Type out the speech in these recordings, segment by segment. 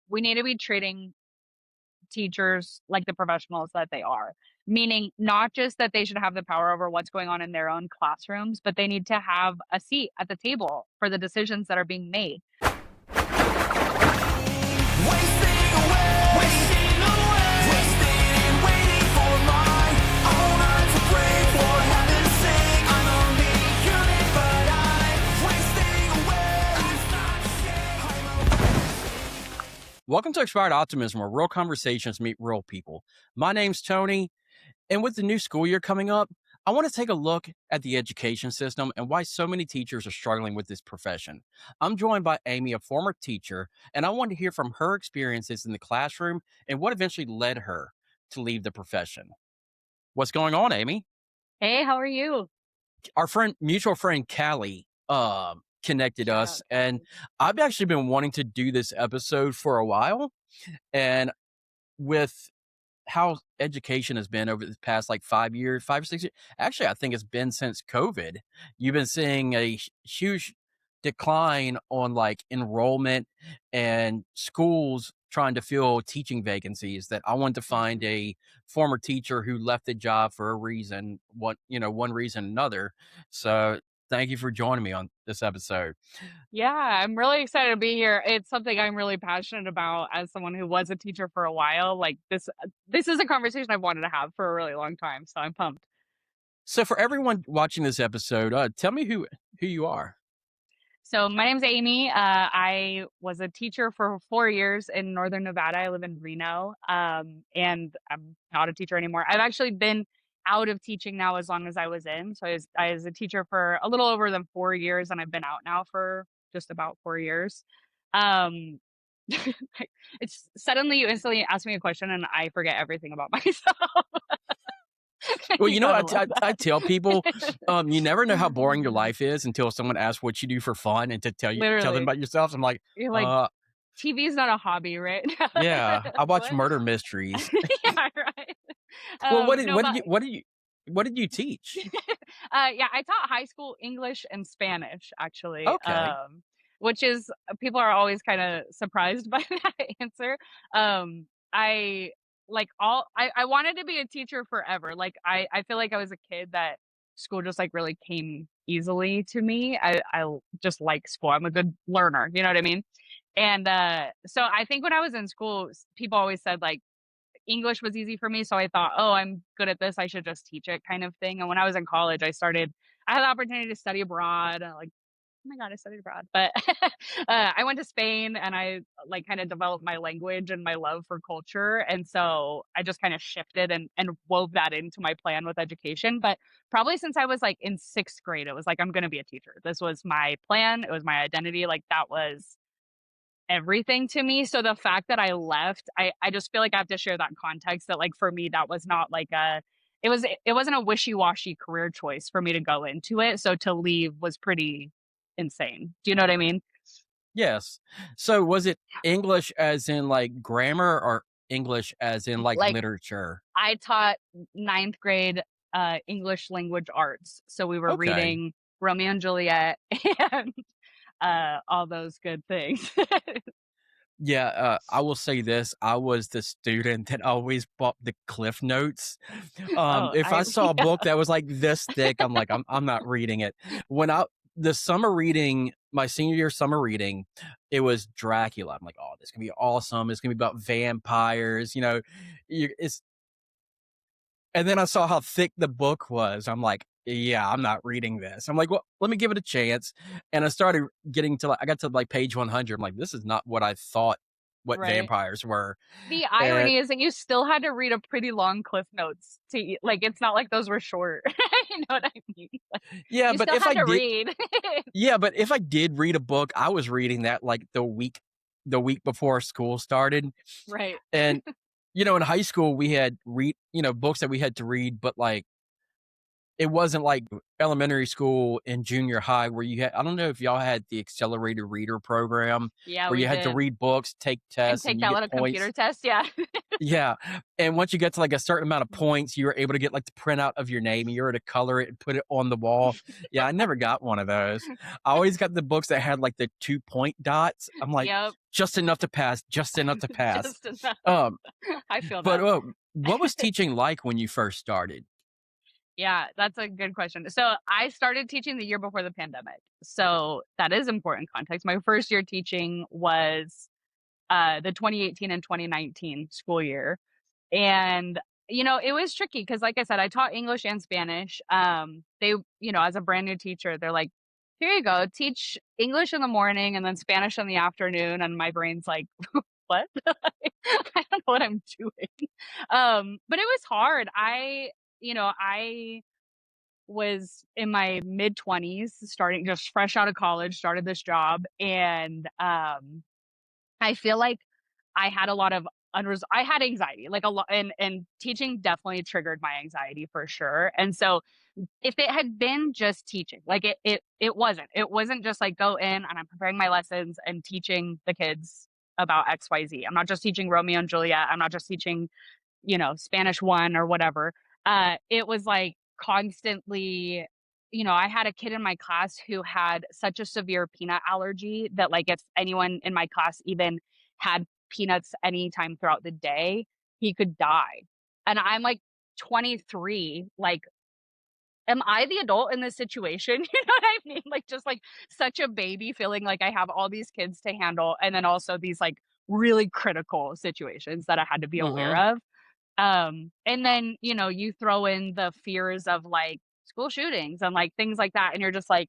We need to be treating teachers like the professionals that they are, meaning not just that they should have the power over what's going on in their own classrooms, but they need to have a seat at the table for the decisions that are being made. Welcome to Expired Optimism, where real conversations meet real people. My name's Tony, and with the new school year coming up, I want to take a look at the education system and why so many teachers are struggling with this profession. I'm joined by Amy, a former teacher, and I want to hear from her experiences in the classroom and what eventually led her to leave the profession. What's going on, Amy? Hey, how are you? Our mutual friend Callie, connected Shout us, out, and Kelly. I've actually been wanting to do this episode for a while. And with how education has been over the past like 5 years, 5 or 6 years, actually, I think it's been since COVID. You've been seeing a huge decline on like enrollment and schools trying to fill teaching vacancies. That I want to find a former teacher who left the job for a reason, one reason or another. So thank you for joining me on this episode. Yeah, I'm really excited to be here. It's something I'm really passionate about as someone who was a teacher for a while. Like this is a conversation I've wanted to have for a really long time, so I'm pumped. So for everyone watching this episode, tell me who you are. So my name's Amy. I was a teacher for 4 years in Northern Nevada. I live in Reno, and I'm not a teacher anymore. I've actually been out of teaching now as long as I was in. So I was a teacher for a little over than 4 years, and I've been out now for just about 4 years. Um, it's suddenly you instantly ask me a question and I forget everything about myself. Well, You I, gotta love I tell people, that. you never know how boring your life is until someone asks what you do for fun and to tell them Literally, about yourself. I'm like, you're like, uh, TV is not a hobby, right? yeah, I watch What? murder mysteries. Yeah, right. Well, No, but what did you teach? yeah, I taught high school English and Spanish actually. Okay. Which is people are always kind of surprised by that answer. I I wanted to be a teacher forever. Like I feel like I was a kid that school just like really came easily to me. I just like school. I'm a good learner, you know what I mean? And so I think when I was in school, people always said like English was easy for me, so I thought, "Oh, I'm good at this, I should just teach it," kind of thing. And when I was in college, I had the opportunity to study abroad, like, oh my god, I studied abroad, but, I went to Spain and I, like, kinda developed my language and my love for culture, and so I just kinda shifted and wove that into my plan with education, but probably since I was, like, in 6th grade, it was like, "I'm gonna be a teacher." This was my plan, it was my identity, like, that was everything to me. So the fact that I left, I just feel like I have to share that context that like for me that was not like it wasn't a wishy-washy career choice for me to go into it. So to leave was pretty insane. Do you know what I mean? Yes. So was it English as in like grammar or English as in like Like literature? I taught ninth grade English language arts. So we were Okay. reading Romeo and Juliet and all those good things. Yeah, I will say this. I was the student that always bought the Cliff Notes. Oh, If I I saw a book that was like this thick, I'm like, I'm not reading it. When I the summer reading, my senior year summer reading, it was Dracula. I'm like, oh, this is gonna be awesome. It's gonna be about vampires, it's and then I saw how thick the book was. I'm like, yeah, I'm not reading this. I'm like, well, let me give it a chance. And I started getting to I got to like page 100. I'm like, this is not what I thought what right. vampires were. The And irony is that you still had to read a pretty long Cliff Notes like, it's not like those were short. You know what I mean? Like, yeah, you but still if had I to did, read. yeah, but if I did read a book, I was reading that like the week before school started. Right. And in high school we had books that we had to read, but like it wasn't like elementary school and junior high where you had, I don't know if y'all had the accelerated reader program Yeah, where we you had to did. read books, take And tests, take and you that get little points. computer test, yeah. Yeah, and once you get to, like, a certain amount of points, you were able to get, like, the printout of your name, and you were to color it and put it on the wall. Yeah, I never got one of those. I always got the books that had, like, the 2-point dots. I'm like, Yep, "Just enough to pass, just enough to pass." just enough. Um, I feel but, that. what was teaching like when you first started? Yeah, that's a good question. So I started teaching the year before the pandemic. So that is important context. My first year teaching was the 2018 and 2019 school year. And, it was tricky because, like I said, I taught English and Spanish. As a brand new teacher, they're like, here you go, teach English in the morning and then Spanish in the afternoon. And my brain's like, what? I don't know what I'm doing. But it was hard. I was in my mid 20s, starting just fresh out of college, started this job. And I feel like I had a lot of I had anxiety, like a lot, and teaching definitely triggered my anxiety for sure. And so if it had been just teaching, like it wasn't just like go in and I'm preparing my lessons and teaching the kids about XYZ. I'm not just teaching Romeo and Juliet. I'm not just teaching, Spanish 1 or whatever. It was like constantly, I had a kid in my class who had such a severe peanut allergy that, like, if anyone in my class even had peanuts anytime throughout the day, he could die. And I'm like 23, like, am I the adult in this situation? You know what I mean? Like, just like such a baby feeling like I have all these kids to handle and then also these like really critical situations that I had to be aware Mhm. of. And then, you throw in the fears of like school shootings and like things like that. And you're just like,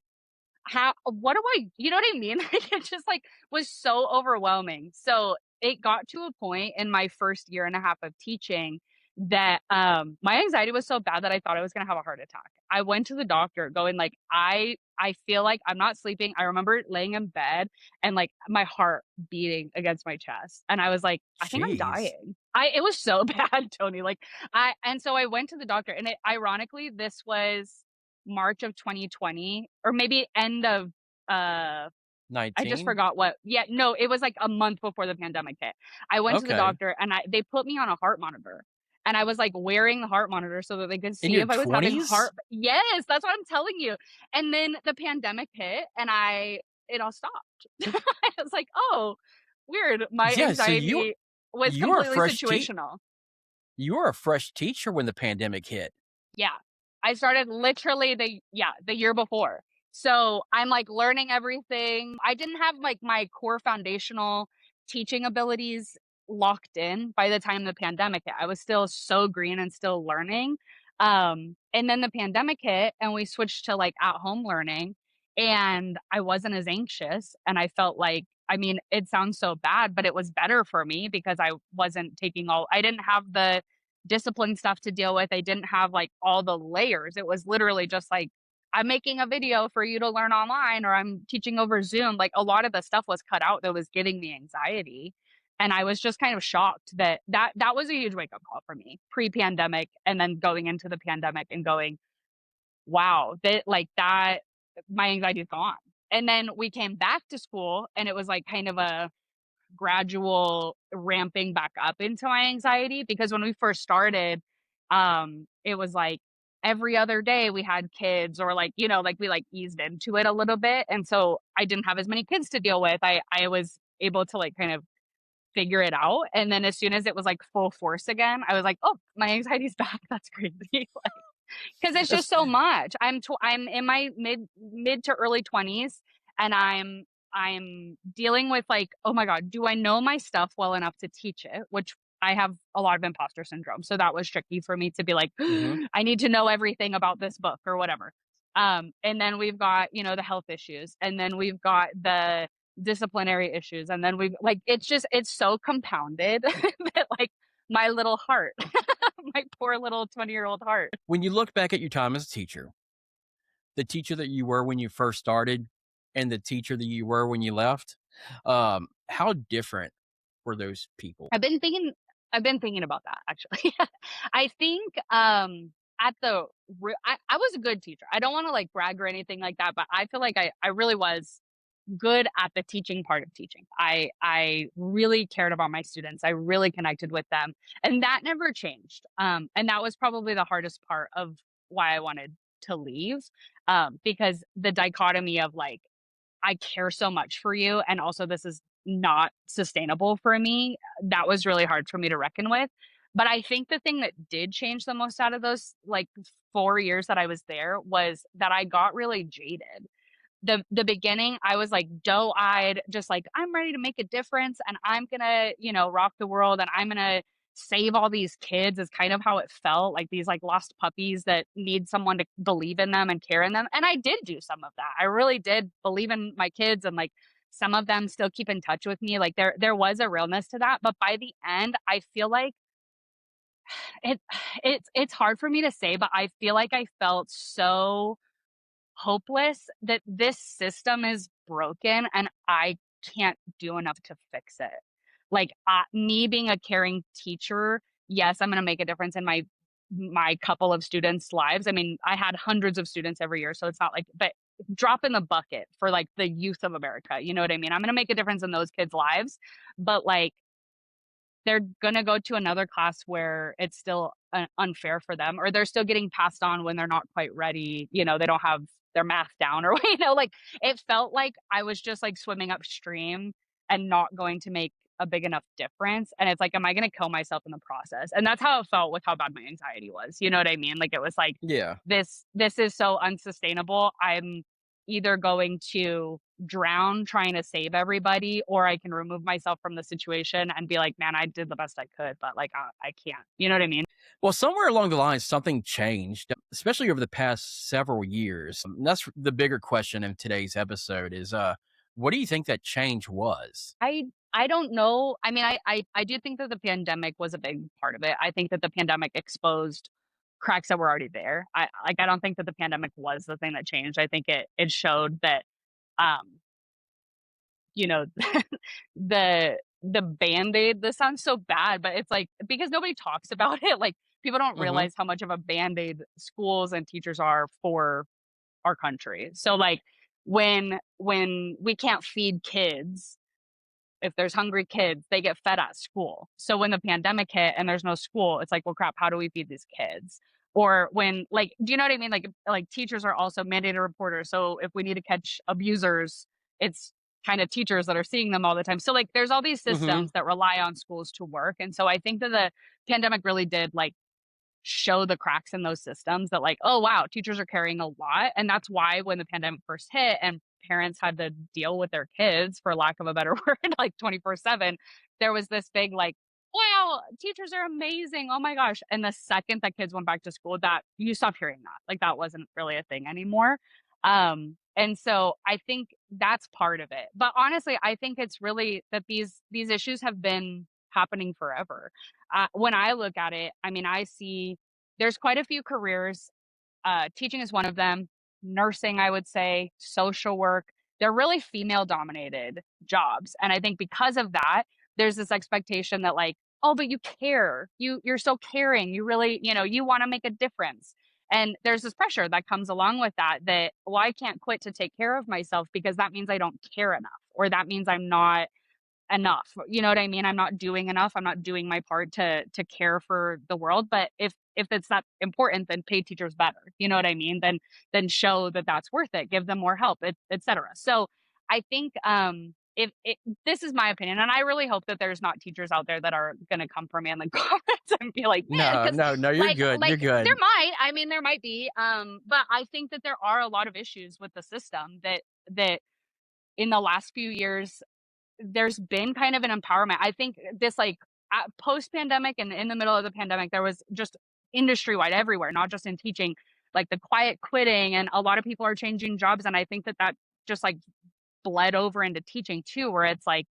how, what do you know what I mean? Like, it just like was so overwhelming. So it got to a point in my first year and a half of teaching that my anxiety was so bad that I thought I was gonna have a heart attack. I went to the doctor going like, I feel like I'm not sleeping. I remember laying in bed and like my heart beating against my chest. And I was like, I think I'm Jeez. dying. It was so bad, Tony. Like and so I went to the doctor and ironically, this was March of 2020 or maybe end of uh I just 19? forgot what. Yeah, no, it was like a month before the pandemic hit. I went to the Okay. doctor and they put me on a heart monitor. And I was like wearing the heart monitor so that they could In see your if I was having 20s? heart. Yes, that's what I'm telling you. And then the pandemic hit and it all stopped. I was like, "Oh, weird. My Yeah, so anxiety was you were a completely fresh situational." you were a fresh teacher when the pandemic hit. Yeah. I started literally the year before. So, I'm, like, learning everything. I didn't have, like, my core foundational teaching abilities locked in by the time the pandemic hit. I was still so green and still learning. And then the pandemic hit and we switched to, like, at home learning, and I wasn't as anxious, and I felt like, I mean, it sounds so bad, but it was better for me because I didn't have the discipline stuff to deal with. I didn't have like all the layers. It was literally just like, I'm making a video for you to learn online or I'm teaching over Zoom. Like a lot of the stuff was cut out that was giving me anxiety. And I was just kind of shocked that was a huge wake up call for me pre-pandemic and then going into the pandemic and going, wow, that my anxiety is gone. And then we came back to school and it was like kind of a gradual ramping back up into my anxiety because when we first started, it was like every other day we had kids or like, like we like eased into it a little bit. And so I didn't have as many kids to deal with. I was able to like kind of figure it out. And then as soon as it was like full force again, I was like, oh, my anxiety's back. That's crazy. 'Cause it's just That's so much. I'm in my mid to early 20s, and I'm dealing with, like, "Oh my god, do I know my stuff well enough to teach it?" Which I have a lot of imposter syndrome, so that was tricky for me to be like, mhm. "I need to know everything about this book," or whatever. And then we've got, the health issues, and then we've got the disciplinary issues, and then we've like, it's so compounded that, like, my little heart, my poor little 20-year-old heart. When you look back at your time as a teacher, the teacher that you were when you first started and the teacher that you were when you left, how different were those people? I've been thinking I've been thinking about that actually. I think, at the I was a good teacher. I don't wanna, like, brag or anything like that, but I feel like I really was. good at the teaching part of teaching. I really cared about my students. I really connected with them, and that never changed. And that was probably the hardest part of why I wanted to leave, because the dichotomy of like I care so much for you, and also this is not sustainable for me. That was really hard for me to reckon with. But I think the thing that did change the most out of those like 4 years that I was there was that I got really jaded. The beginning, I was like doe-eyed, just like, I'm ready to make a difference and I'm gonna, rock the world and I'm gonna save all these kids is kind of how it felt, like these like lost puppies that need someone to believe in them and care in them. And I did do some of that. I really did believe in my kids and like some of them still keep in touch with me. Like there was a realness to that. But by the end, I feel like it it's hard for me to say, but I feel like I felt so hopeless that this system is broken and I can't do enough to fix it. Like, me being a caring teacher, yes, I'm gonna make a difference in my couple of students' lives. I mean, I had hundreds of students every year, so it's not like, but drop in the bucket for like the youth of America. You know what I mean? I'm gonna make a difference in those kids' lives, but like they're gonna go to another class where it's still unfair for them, or they're still getting passed on when they're not quite ready. They don't have their math down, or like it felt like I was just like swimming upstream and not going to make a big enough difference. And it's like, am I going to kill myself in the process? And that's how it felt with how bad my anxiety was. You know what I mean? Like it was like Yeah. this is so unsustainable. I'm either going to drown trying to save everybody, or I can remove myself from the situation and be like, man, I did the best I could, but like I can't. You know what I mean? Well, somewhere along the line, something changed, especially over the past several years. That's the bigger question in today's episode is, what do you think that change was? I don't know. I mean, I do think that the pandemic was a big part of it. I think that the pandemic exposed cracks that were already there. I don't think that the pandemic was the thing that changed. I think it showed that um you know, the Band-Aid, this sounds so bad, but it's like because nobody talks about it, like, people don't Mhm. realize how much of a Band-Aid schools and teachers are for our country. So, like, when we can't feed kids, if there's hungry kids, they get fed at school. So when the pandemic hit and there's no school, it's like, well, crap, how do we feed these kids? Or when, like, do you know what I mean? Like teachers are also mandated reporters. So if we need to catch abusers, it's kind of teachers that are seeing them all the time. So like, there's all these Mhm. systems that rely on schools to work. And so I think that the pandemic really did like show the cracks in those systems that like, oh wow, teachers are carrying a lot. And that's why when the pandemic first hit and parents had to deal with their kids, for lack of a better word, like 24/7, there was this big like, wow, teachers are amazing. Oh my gosh. And the second that kids went back to school, that you stopped hearing that. Like that wasn't really a thing anymore. And so I think that's part of it. But honestly, I think it's really that these issues have been happening forever. When I look at it, I mean, I see there's quite a few careers. Teaching is one of them. Nursing, I would say, social work. They're really female dominated jobs. And I think because of that, there's this expectation that like, oh, but you care. You're so caring. You really, you want to make a difference. And there's this pressure that comes along with that well, I can't quit to take care of myself because that means I don't care enough, or that means I'm not enough. You know what I mean? I'm not doing enough. I'm not doing my part to care for the world. But if it's that important, then pay teachers better. You know what I mean? Then show that that's worth it. Give them more help, etc. So I think if it, this is my opinion, and I really hope that there's not teachers out there that are going to come for me in the comments and be like, man, No, because no, no, you're good. You're there good. might. I mean, there might be. But I think that there are a lot of issues with the system that in the last few years there's been kind of an empowerment. I think this like post pandemic and in the middle of the pandemic, there was just industry wide everywhere, not just in teaching, like the quiet quitting, and a lot of people are changing jobs. And I think that just like bled over into teaching too, where it's like,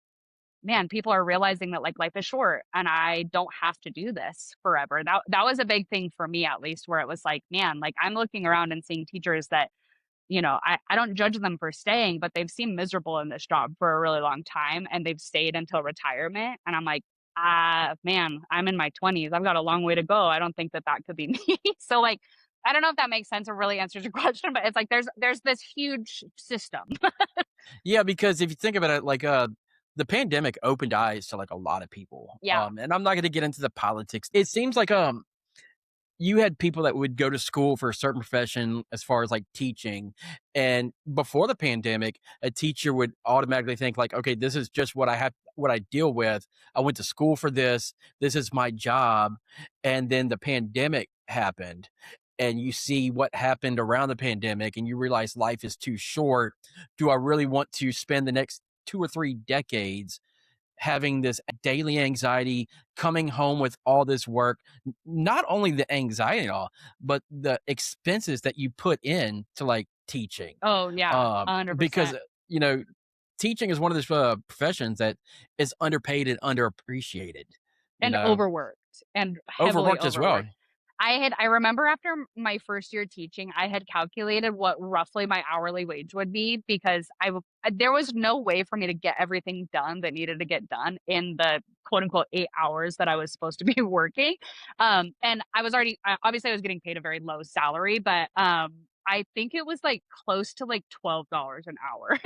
man, people are realizing that like life is short and I don't have to do this forever. That was a big thing for me, at least, where it was like, man, like I'm looking around and seeing teachers that I don't judge them for staying, but they've seemed miserable in this job for a really long time and they've stayed until retirement. And I'm like, man, I'm in my 20s. I've got a long way to go. I don't think that could be me. So, like, I don't know if that makes sense or really answers your question, but it's like there's this huge system. Yeah, because if you think about it, like, the pandemic opened eyes to, like, a lot of people, Yeah. and I'm not gonna get into the politics. It seems like, you had people that would go to school for a certain profession as far as like teaching. And before the pandemic, a teacher would automatically think like, okay, this is just what I have, what I deal with. I went to school for this. This is my job. And then the pandemic happened and you see what happened around the pandemic and you realize life is too short. Do I really want to spend the next 2 or 3 decades having this daily anxiety, coming home with all this work, not only the anxiety and all, but the expenses that you put in to like teaching. Oh, yeah, Because, 100%. teaching is one of those professions that is underpaid and underappreciated, you And know, overworked, and heavily overworked as well. overworked. I remember after my first year teaching, I had calculated what roughly my hourly wage would be because there was no way for me to get everything done that needed to get done in the quote unquote 8 hours that I was supposed to be working. And I was already obviously I was getting paid a very low salary, but I think it was like close to like $12 an hour.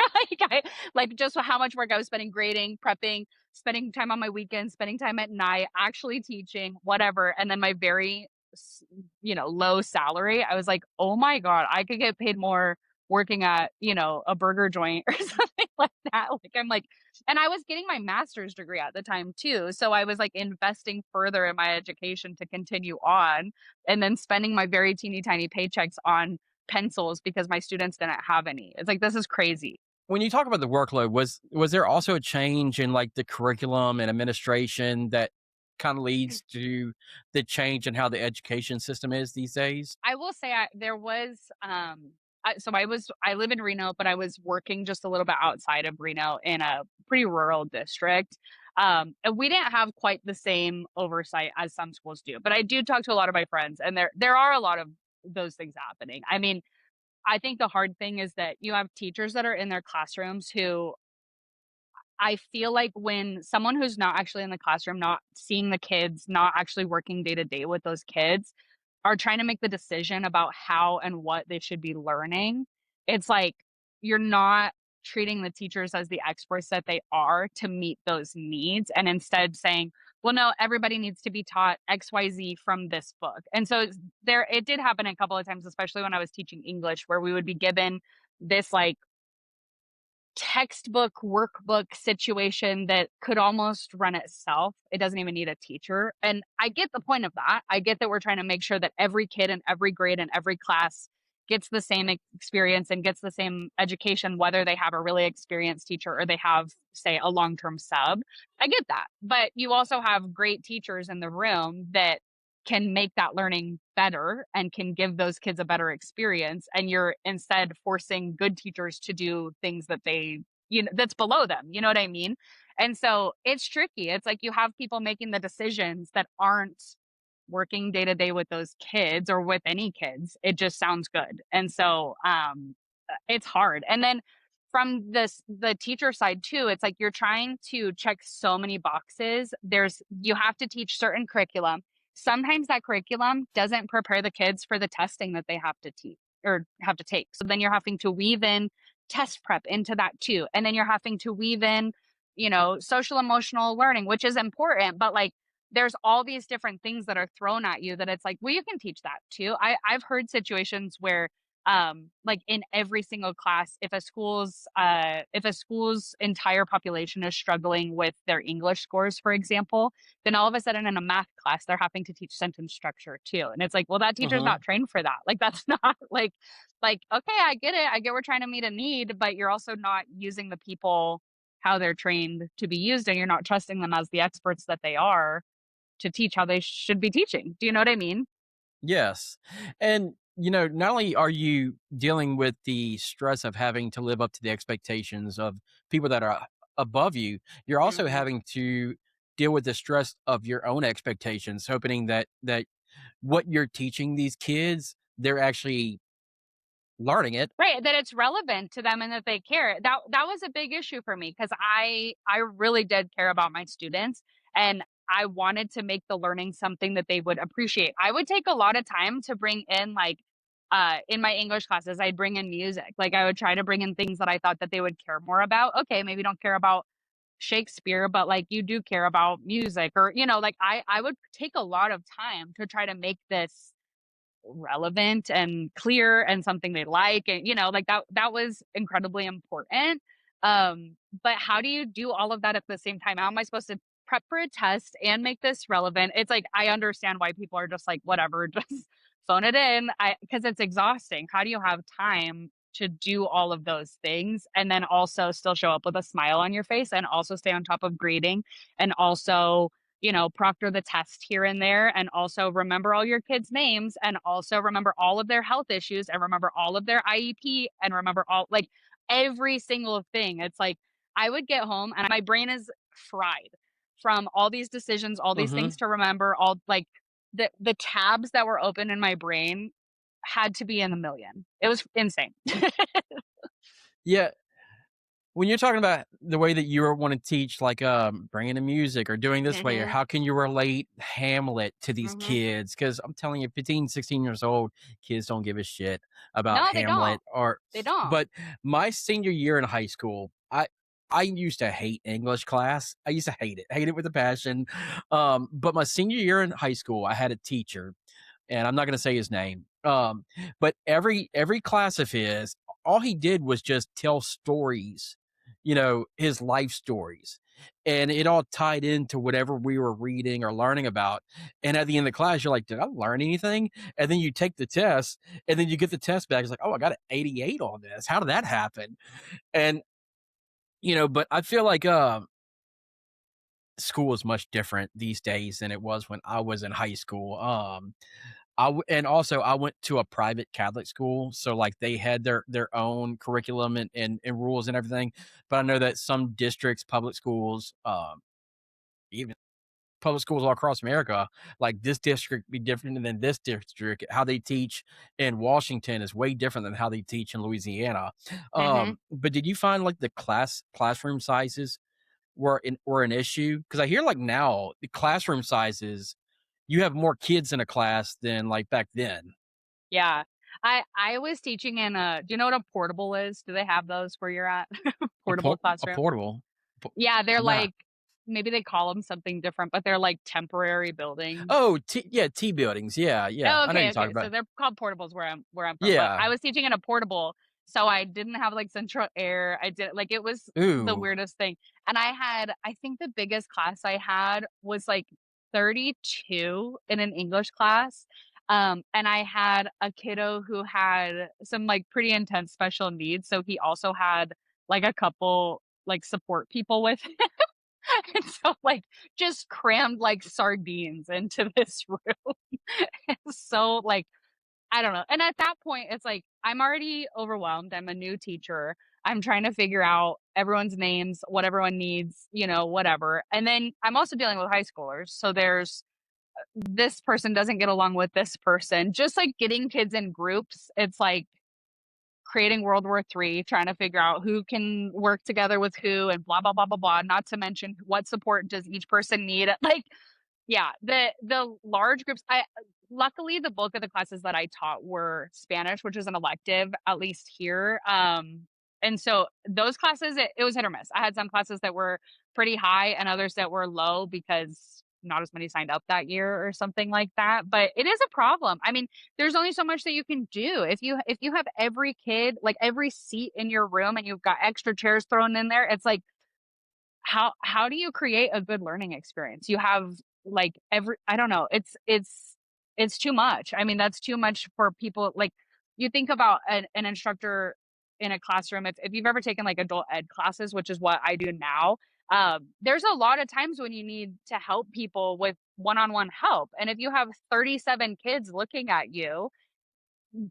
Like just how much work I was spending grading, prepping, spending time on my weekends, spending time at night, actually teaching, whatever. And then my very, low salary. I was like, oh my God, I could get paid more working at, a burger joint or something like that. Like, I'm like, and I was getting my master's degree at the time too. So I was like investing further in my education to continue on and then spending my very teeny tiny paychecks on pencils because my students didn't have any. It's like, this is crazy. When you talk about the workload, was there also a change in like the curriculum and administration that kind of leads to the change in how the education system is these days? I will say there was I live in Reno, but I was working just a little bit outside of Reno in a pretty rural district. And we didn't have quite the same oversight as some schools do. But I do talk to a lot of my friends and there are a lot of those things happening. I mean, I think the hard thing is that you have teachers that are in their classrooms who I feel like when someone who's not actually in the classroom, not seeing the kids, not actually working day to day with those kids, are trying to make the decision about how and what they should be learning, it's like you're not treating the teachers as the experts that they are to meet those needs and instead saying, well, no, everybody needs to be taught XYZ from this book. And so it did happen a couple of times, especially when I was teaching English, where we would be given this like textbook workbook situation that could almost run itself. It doesn't even need a teacher. And I get the point of that. I get that we're trying to make sure that every kid in every grade and every class gets the same experience and gets the same education, whether they have a really experienced teacher or they have, say, a long term sub. I get that. But you also have great teachers in the room that can make that learning better and can give those kids a better experience, and you're instead forcing good teachers to do things that that's below them, you know what I mean? And so it's tricky. It's like you have people making the decisions that aren't working day to day with those kids or with any kids. It just sounds good. And so it's hard. And then from the teacher side too, it's like you're trying to check so many boxes. You have to teach certain curriculum. Sometimes that curriculum doesn't prepare the kids for the testing that they have to teach or have to take. So then you're having to weave in test prep into that too. And then you're having to weave in, social emotional learning, which is important, but like there's all these different things that are thrown at you that it's like, well, you can teach that too. I've heard situations where like in every single class, if a school's entire population is struggling with their English scores, for example, then all of a sudden in a math class they're having to teach sentence structure too, and it's like, well, that teacher's Hmm. not trained for that. Like that's not like okay, I get it, I get we're trying to meet a need, but you're also not using the people how they're trained to be used, and you're not trusting them as the experts that they are to teach how they should be teaching. Do you know what I mean? Yes. And, not only are you dealing with the stress of having to live up to the expectations of people that are above you, you're also Mhm. having to deal with the stress of your own expectations, hoping that what you're teaching these kids, they're actually learning it. Right, that it's relevant to them and that they care. That was a big issue for me because I really did care about my students, and I wanted to make the learning something that they would appreciate. I would take a lot of time to bring in like in my English classes, I'd bring in music. Like I would try to bring in things that I thought that they would care more about. Okay, maybe don't care about Shakespeare, but like you do care about music, or like I would take a lot of time to try to make this relevant and clear and something they like, and like that was incredibly important. But how do you do all of that at the same time? How am I supposed to prep for a test and make this relevant? It's like I understand why people are just like whatever, just phone it in. I Because it's exhausting. How do you have time to do all of those things and then also still show up with a smile on your face and also stay on top of grading and also proctor the test here and there, and also remember all your kids' names, and also remember all of their health issues, and remember all of their IEP, and remember all, like, every single thing. It's like I would get home and my brain is fried from all these decisions, all these things Mhm. to remember, all like the tabs that were open in my brain had to be in a million. It was insane. Yeah, when you're talking about the way that you want to teach, like, bringing the music or doing this way, or Mhm. how can you relate Hamlet to these Mhm. kids? Because I'm telling you, 15, 16 years old, kids don't give a shit about No, they Hamlet don't. or They don't. but my senior year in high school, I used to hate English class. I used to hate it with a passion. But my senior year in high school, I had a teacher, and I'm not gonna say his name. But every class of his, all he did was just tell stories, his life stories. And it all tied into whatever we were reading or learning about. And at the end of the class, you're like, did I learn anything? And then you take the test, and then you get the test back. It's like, oh, I got an 88 on this. How did that happen? And but I feel like school is much different these days than it was when I was in high school. And also I went to a private Catholic school, so like they had their own curriculum and rules and everything. But I know that some districts, public schools, even public schools all across America, like this district be different than this district. How they teach in Washington is way different than how they teach in Louisiana. Mhm. But did you find like the classroom sizes were an issue? Because I hear like now the classroom sizes, you have more kids in a class than like back then. Yeah. I was teaching in a do you know what a portable is? Do they have those where you're at? Portable A classroom? portable? Po Yeah, they're Nah. like maybe they call them something different, but they're like temporary buildings. Oh, yeah, T buildings. Yeah, yeah. Oh, I know okay, you're talking okay. about. So they're called portables where I'm from, but Yeah. I was teaching in a portable, so I didn't have like central air. I did like it was the Ooh. weirdest thing. And I think the biggest class I had was like 32 in an English class. And I had a kiddo who had some like pretty intense special needs, so he also had like a couple like support people with him. And so like just crammed like sardines into this room. So like I don't know. And at that point, it's like I'm already overwhelmed. I'm a new teacher. I'm trying to figure out everyone's names, what everyone needs, whatever. And then I'm also dealing with high schoolers. So there's this person doesn't get along with this person. Just like getting kids in groups, it's like creating World War III, trying to figure out who can work together with who and blah, blah, blah, blah, blah. Not to mention what support does each person need. Like yeah, the large groups, I luckily, the bulk of the classes that I taught were Spanish, which is an elective, at least here, and so those classes, it was hit or miss. I had some classes that were pretty high and others that were low because not as many signed up that year or something like that, but it is a problem. I mean, there's only so much that you can do. If you have every kid, like, every seat in your room and you've got extra chairs thrown in there, it's like how do you create a good learning experience? You have like every I don't know, it's too much. I mean, that's too much for people. Like you think about an instructor in a classroom, if you've ever taken like adult ed classes, which is what I do now, there's a lot of times when you need to help people with one-on-one help. And if you have 37 kids looking at you,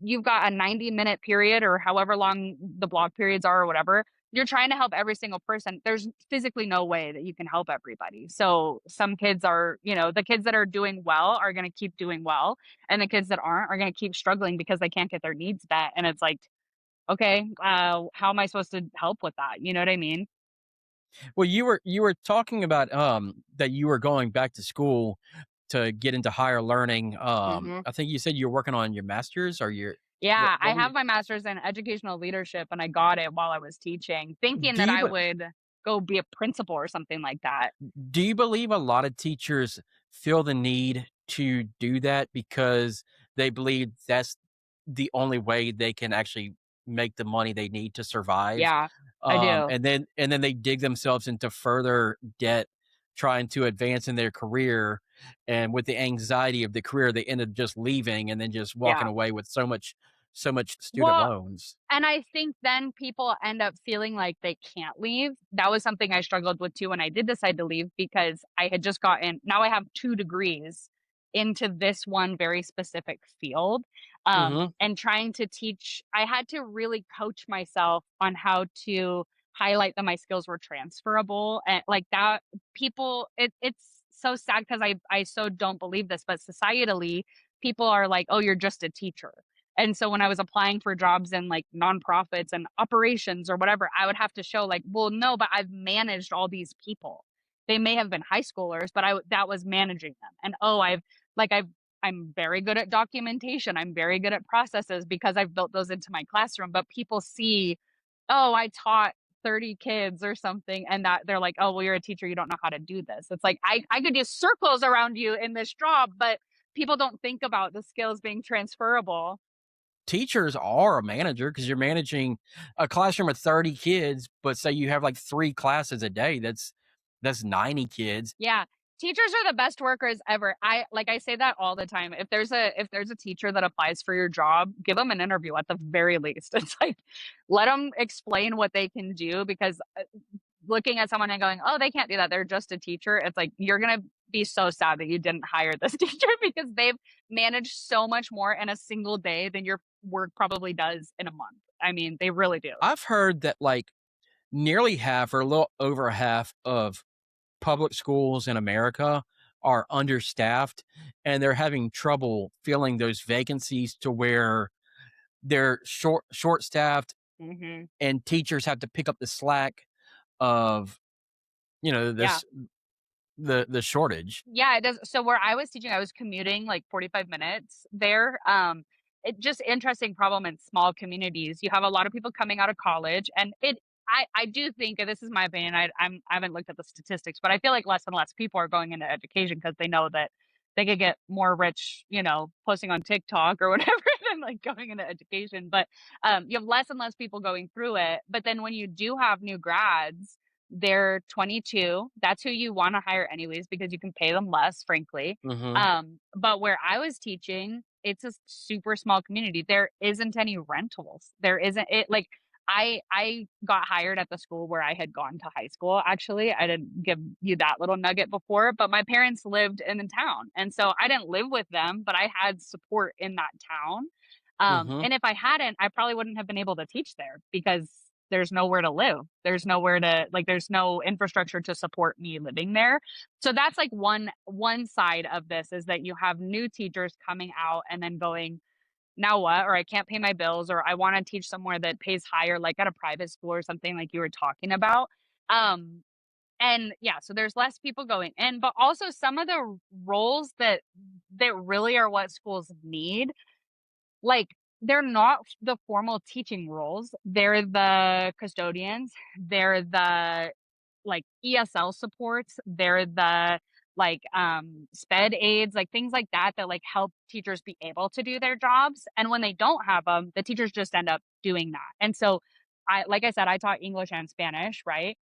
you've got a 90-minute period or however long the block periods are or whatever, you're trying to help every single person. There's physically no way that you can help everybody. So some kids are, the kids that are doing well are going to keep doing well. And the kids that aren't are going to keep struggling because they can't get their needs met. And it's like, okay, how am I supposed to help with that? You know what I mean? Well, you were talking about, that you were going back to school to get into higher learning. Hmm. I think you said you're working on your master's or your Yeah, I What were have you my master's in educational leadership, and I got it while I was teaching, thinking do that you I be would go be a principal or something like that. do you believe a lot of teachers feel the need to do that because they believe that's the only way they can actually make the money they need to survive? Yeah, I do. And then they dig themselves into further debt trying to advance in their career, and with the anxiety of the career, they end up just leaving and then just walking Yeah. away with so much student Well, loans. and I think then people end up feeling like they can't leave. That was something I struggled with too when I did decide to leave because I had just gotten now I have 2 degrees into this one very specific field. Mhm. And trying to teach I had to really coach myself on how to highlight that my skills were transferable and like that it's so sad because I so don't believe this, but societally, people are like, "Oh, you're just a teacher." And so when I was applying for jobs in like nonprofits and operations or whatever, I would have to show like, well, no, but I've managed all these people. They may have been high schoolers, but that was managing them. And oh, I'm very good at documentation. I'm very good at processes because I've built those into my classroom. But people see, oh, I taught 30 kids or something, and that they're like, oh, well, you're a teacher. You don't know how to do this. It's like I could do circles around you in this job, but people don't think about the skills being transferable. Teachers are a manager because you're managing a classroom of 30 kids, but say you have like 3 classes a day, that's 90 kids. Yeah. Teachers are the best workers ever. I say that all the time. If there's a teacher that applies for your job, give them an interview at the very least. It's like let them explain what they can do because looking at someone and going, "Oh, they can't do that. They're just a teacher." It's like you're going to be so sad that you didn't hire this teacher because they've managed so much more in a single day than your work probably does in a month. I mean, they really do. I've heard that like nearly half or a little over half of public schools in America are understaffed, and they're having trouble filling those vacancies to where they're short-staffed, Mhm. and teachers have to pick up the slack of, Yeah. this the shortage. Yeah, it does. So where I was teaching, I was commuting like 45 minutes there. It just interesting problem in small communities. You have a lot of people coming out of college, and I do think, and this is my opinion. I haven't looked at the statistics, but I feel like less and less people are going into education because they know that they could get more rich, posting on TikTok or whatever than like going into education. But you have less and less people going through it. But then when you do have new grads they're 22. That's who you wanna hire anyways because you can pay them less, frankly. Mhm, But where I was teaching, it's a super small community. There isn't any rentals. There isn't it like I got hired at the school where I had gone to high school, actually. I didn't give you that little nugget before, but my parents lived in the town. And so I didn't live with them, but I had support in that town. mhm. And if I hadn't, I probably wouldn't have been able to teach there because there's nowhere to live. There's nowhere to like there's no infrastructure to support me living there. So that's like one side of this is that you have new teachers coming out and then going, now what? Or I can't pay my bills or I want to teach somewhere that pays higher like at a private school or something like you were talking about. Um and yeah, so there's less people going in, but also some of the roles that really are what schools need like, they're not the formal teaching roles. They're the custodians. They're the, like, ESL supports. They're the, like, sped aides, like, things like that that, like, help teachers be able to do their jobs, and when they don't have them, the teachers just end up doing that, and so like I said, I taught English and Spanish, right?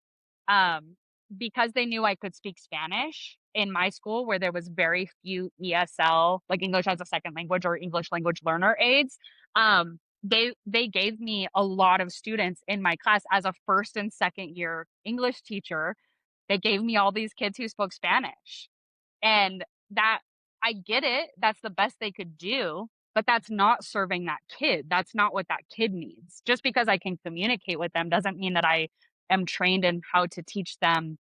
Um, because they knew I could speak Spanish in my school where there was very few ESL, like English as a second language or English language learner aides, they gave me a lot of students in my class as a first and second year English teacher. They gave me all these kids who spoke Spanish. And that I get it, that's the best they could do, but that's not serving that kid. That's not what that kid needs. Just because I can communicate with them doesn't mean that I am trained in how to teach them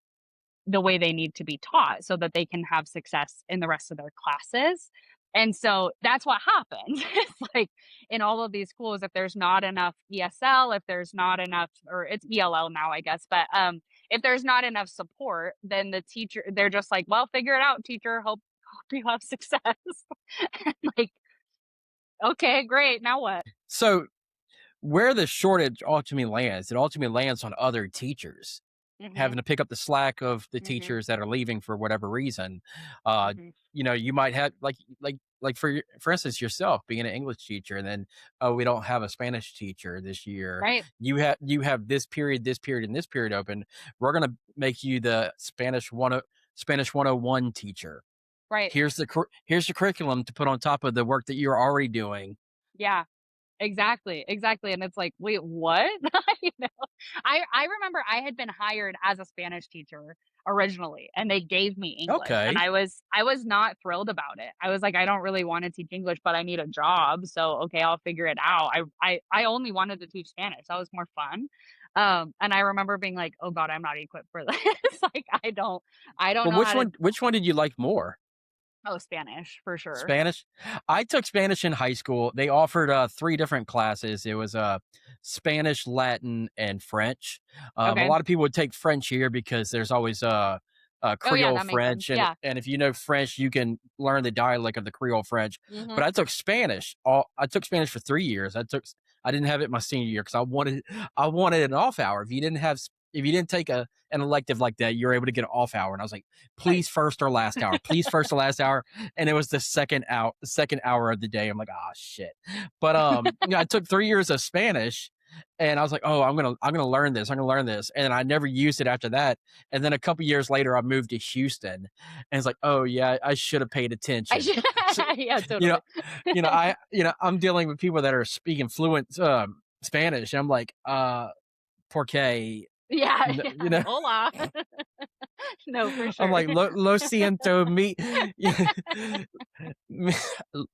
the way they need to be taught so that they can have success in the rest of their classes. And so that's what happens. It's like in all of these schools, if there's not enough ESL, if there's not enough, or it's ELL now, I guess, but if there's not enough support, then the teacher, they're just like, well, figure it out, teacher. Hope you have success. And like, okay, great. Now what? So where the shortage ultimately lands, it ultimately lands on other teachers having Mhm. to pick up the slack of the Mhm. teachers that are leaving for whatever reason. Uh, Mhm. you might have for instance yourself being an English teacher, and then oh, we don't have a Spanish teacher this year. Right. You have this period, and this period open. We're gonna make you the Spanish 101 teacher. Right. Here's the curriculum to put on top of the work that you're already doing. Yeah. Exactly, exactly, and it's like, "Wait, what?" You know? I remember I had been hired as a Spanish teacher originally, and they gave me English, and Okay. I was not thrilled about it. I was like, "I don't really wanna teach English, but I need a job, so, okay, I'll figure it out." I only wanted to teach Spanish, that was more fun, and I remember being like, "Oh god, I'm not equipped for this." Like, I don't Well, know how to. which one did you like more? Oh, Spanish, for sure. Spanish? I took Spanish in high school. They offered, 3 different classes. It was, Spanish, Latin, and French. A Okay. lot of people would take French here because there's always, Oh, yeah, Creole that makes sense, French, and yeah. if you know French, you can learn the dialect of the Creole French. Mhm. But I took Spanish for 3 years. I didn't have it my senior year because I wanted an off hour. If you didn't take an elective like that, you're able to get an off hour, and I was like, Right. "Please first or last hour. Please first or last hour." And it was the second hour of the day. I'm like, "Ah, shit." But, I took 3 years of Spanish, and I was like, "Oh, I'm gonna learn this. I'm gonna learn this." And I never used it after that. And then a couple years later, I moved to Houston, and it's like, "Oh, yeah, I should have paid I attention." should So, yeah, you know totally. I'm dealing with people that are speaking fluent, Spanish, and I'm like, "Porque," Yeah, n yeah, you know? hola. No, for I'm sure. like, Lo siento, mi"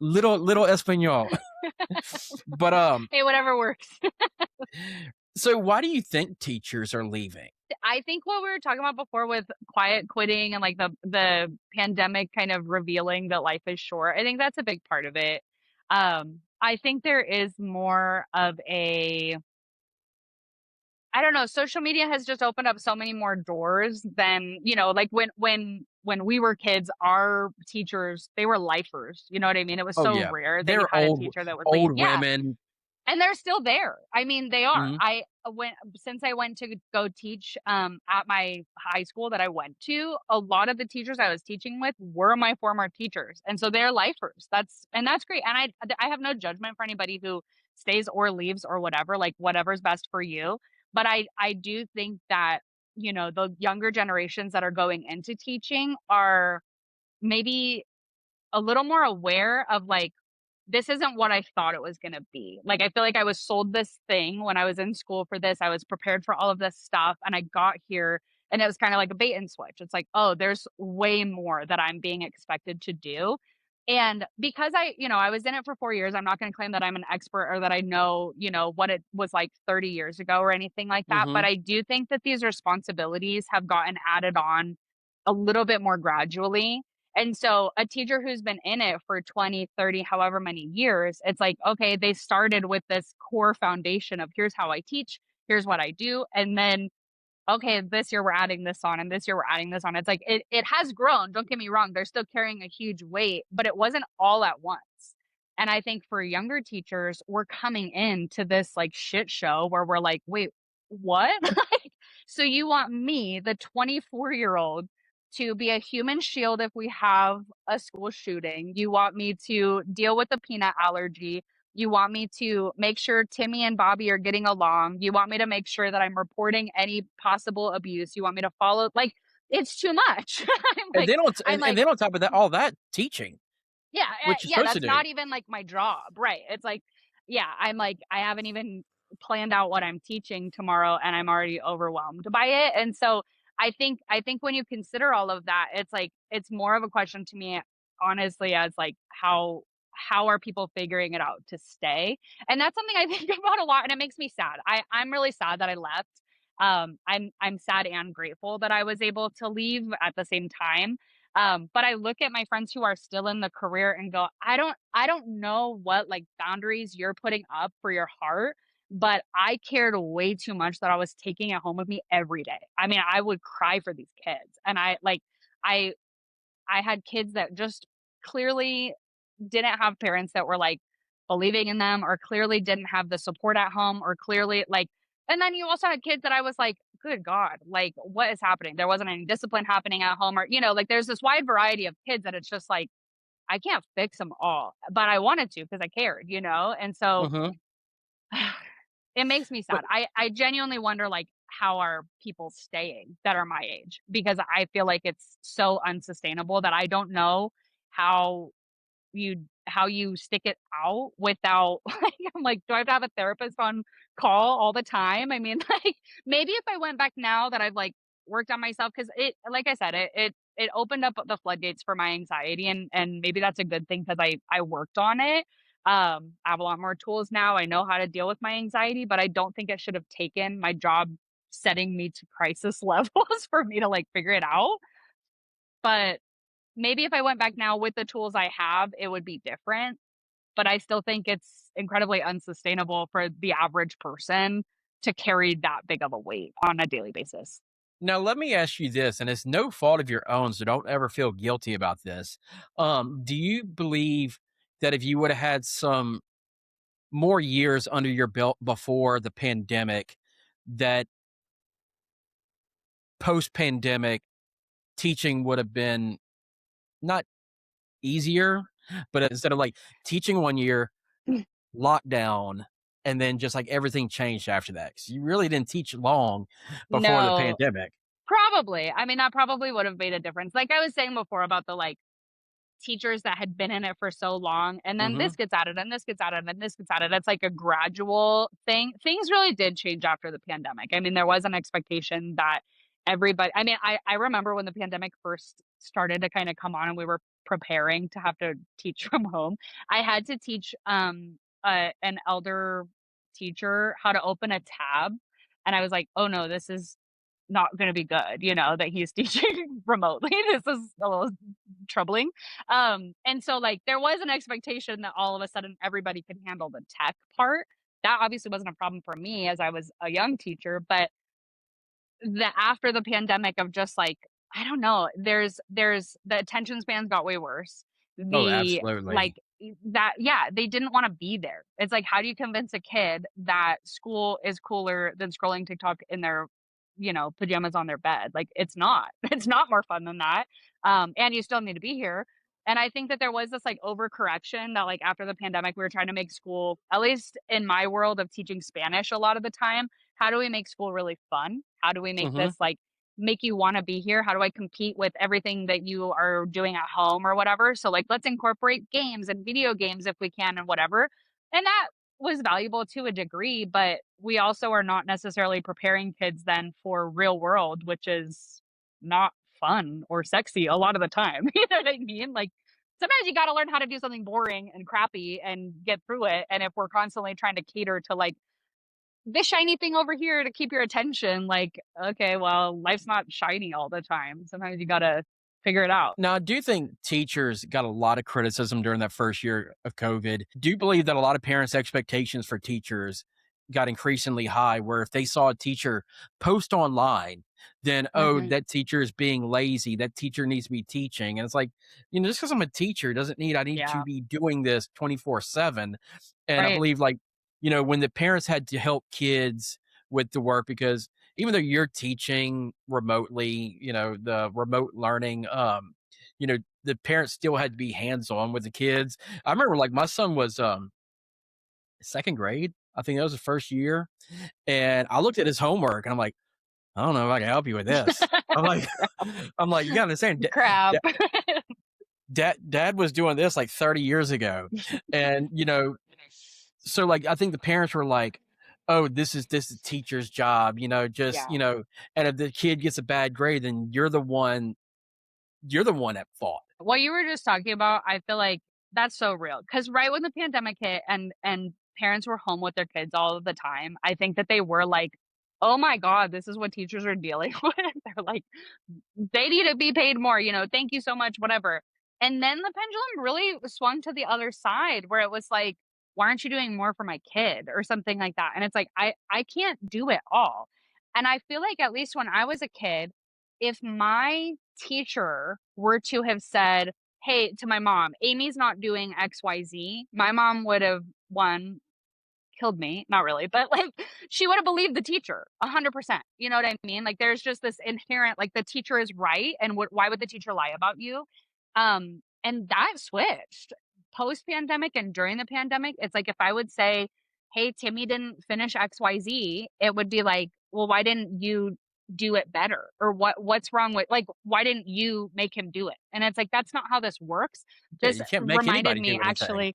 little Espanol." But, Hey, whatever works. so why do you think teachers are leaving? I think what we were talking about before with quiet quitting and, like, the pandemic kind of revealing that life is short, I think that's a big part of it. I think there is more of a I don't know, social media has just opened up so many more doors than, like when we were kids, our teachers, they were lifers, you know what I mean? It was Oh, so yeah. rare that you They're had a teacher that would leave. old Yeah. women. And they're still there. I mean, they are. Mhm. I went since I went to go teach, at my high school that I went to, a lot of the teachers I was teaching with were my former teachers, and so they're lifers. That's great, and I have no judgment for anybody who stays or leaves or whatever, like, whatever's best for you, but I do think that, the younger generations that are going into teaching are maybe a little more aware of, like, this isn't what I thought it was gonna be. Like, I feel like I was sold this thing when I was in school for this. I was prepared for all of this stuff, and I got here, and it was kinda like a bait and switch. It's like, "Oh, there's way more that I'm being expected to do." And because I was in it for 4 years, I'm not gonna claim that I'm an expert or that I know, what it was like 30 years ago or anything like that, but Mhm. I do think that these responsibilities have gotten added on a little bit more gradually, and so a teacher who's been in it for 20, 30, however many years, it's like, okay, they started with this core foundation of here's how I teach, here's what I do. And then, okay, this year we're adding this on and this year we're adding this on. It's like it has grown. Don't get me wrong. They're still carrying a huge weight, but it wasn't all at once. And I think for younger teachers, we're coming into this like shit show where we're like, wait, what? Like, so you want me, the 24-year-old, to be a human shield if we have a school shooting. You want me to deal with the peanut allergy. You want me to make sure Timmy and Bobby are getting along. You want me to make sure that I'm reporting any possible abuse. You want me to follow like it's too much. I'm And like then on I'm and like then on top of that, all that teaching, yeah, which you're yeah, supposed to that's do. not even like my job, right? It's like, yeah, I'm like, I haven't even planned out what I'm teaching tomorrow, and I'm already overwhelmed by it. And so I think when you consider all of that, it's like it's more of a question to me, honestly, as like how are people figuring it out to stay? And that's something I think about a lot, and it makes me sad. I'm really sad that I left. I'm sad and grateful that I was able to leave at the same time, but I look at my friends who are still in the career and go, I don't know what like boundaries you're putting up for your heart, but I cared way too much that I was taking it home with me every day. I mean, I would cry for these kids. And I I had kids that just clearly didn't have parents that were like believing in them, or clearly didn't have the support at home, or clearly like, and then you also had kids that I was like, good God, like what is happening? There wasn't any discipline happening at home, or, like there's this wide variety of kids that it's just like, I can't fix them all, but I wanted to because I cared. And so Mhm. it makes me But sad. I genuinely wonder, like, how are people staying that are my age? Because I feel like it's so unsustainable that I don't know how you stick it out without like, I'm like, do I have to have a therapist on call all the time? I mean, like, maybe if I went back now that I've, like, worked on myself, because it like I said, it opened up the floodgates for my anxiety, and maybe that's a good thing because I worked on it. I have a lot more tools now. I know how to deal with my anxiety, but I don't think it should have taken my job setting me to crisis levels for me to, like, figure it out. But maybe if I went back now with the tools I have, it would be different, but I still think it's incredibly unsustainable for the average person to carry that big of a weight on a daily basis. now let me ask you this, and it's no fault of your own, so don't ever feel guilty about this. Do you believe that if you would have had some more years under your belt before the pandemic, that post pandemic teaching would have been not easier, but instead of like teaching 1 year, lockdown, and then just like everything changed after that? Because you really didn't teach long before the No, pandemic. probably. I mean, that probably would have made a difference. Like I was saying before about the, like, teachers that had been in it for so long, and then Hmm. this gets added, and this gets added, and this gets added. It's like a gradual thing. Things really did change after the pandemic. I mean, there was an expectation that everybody, I mean, I remember when the pandemic first started to kind of come on and we were preparing to have to teach from home. I had to teach an elder teacher how to open a tab, and I was like, "Oh no, this is not gonna be good," that he's teaching remotely. This is a little troubling. And so, like, there was an expectation that all of a sudden everybody could handle the tech part. That obviously wasn't a problem for me as I was a young teacher, but the after the pandemic of just like, I don't know, there's the attention spans got way worse. Oh, The like absolutely. that yeah, they didn't want to be there. It's like, how do you convince a kid that school is cooler than scrolling TikTok in their, pajamas on their bed? Like, it's not. It's not more fun than that. And you still need to be here. And I think that there was this like overcorrection that, like, after the pandemic we were trying to make school, at least in my world of teaching Spanish a lot of the time, how do we make school really fun? How do we make Hmm. this, like, make you wanna be here? How do I compete with everything that you are doing at home or whatever? So, like, let's incorporate games and video games if we can and whatever. And that was valuable to a degree, but we also are not necessarily preparing kids then for real world, which is not fun or sexy a lot of the time. You know what I mean? Like, sometimes you gotta learn how to do something boring and crappy and get through it, and if we're constantly trying to cater to, like, this shiny thing over here to keep your attention, like, okay, well, life's not shiny all the time. Sometimes you gotta figure it out. Now, I do think teachers got a lot of criticism during that first year of COVID. Do you believe that a lot of parents' expectations for teachers got increasingly high, where if they saw a teacher post online, then, oh, Mhm. that teacher is being lazy. That teacher needs to be teaching. And it's like, just because I'm a teacher doesn't need I need to Yeah. be doing this 24/7. And I Right. believe, like, when the parents had to help kids with the work, because even though you're teaching remotely, the remote learning, the parents still had to be hands-on with the kids. I remember, like, my son was, 2nd grade. I think that was the 1st year, and I looked at his homework, and I'm like, "I don't know if I can help you with this." I'm like I'm like, "You gotta understand, Crap. dad was doing this, like, 30 years ago." And, so, like, I think the parents were like, "Oh, this is teacher's job, just, Yeah. and if the kid gets a bad grade, then you're the one at fault." What you were just talking about, I feel like that's so real. Because right when the pandemic hit and parents were home with their kids all of the time, I think that they were like, "Oh my god, this is what teachers are dealing with." They're like, "They need to be paid more, thank you so much, whatever." And then the pendulum really swung to the other side where it was like, "Why aren't you doing more for my kid?" Or something like that. And it's like, I can't do it all. And I feel like at least when I was a kid, if my teacher were to have said, "Hey," to my mom, "Amy's not doing XYZ," my mom would have one killed me, not really, but like she would have believed the teacher 100%. You know what I mean? Like there's just this inherent like the teacher is right and why would the teacher lie about you? And that switched post pandemic and during the pandemic. It's like if I would say, "Hey, Timmy didn't finish XYZ," it would be like, "Well, why didn't you do it better?" Or what's wrong with like why didn't you make him do it? And it's like that's not how this works. Yeah, This you can't make reminded anybody me do anything. actually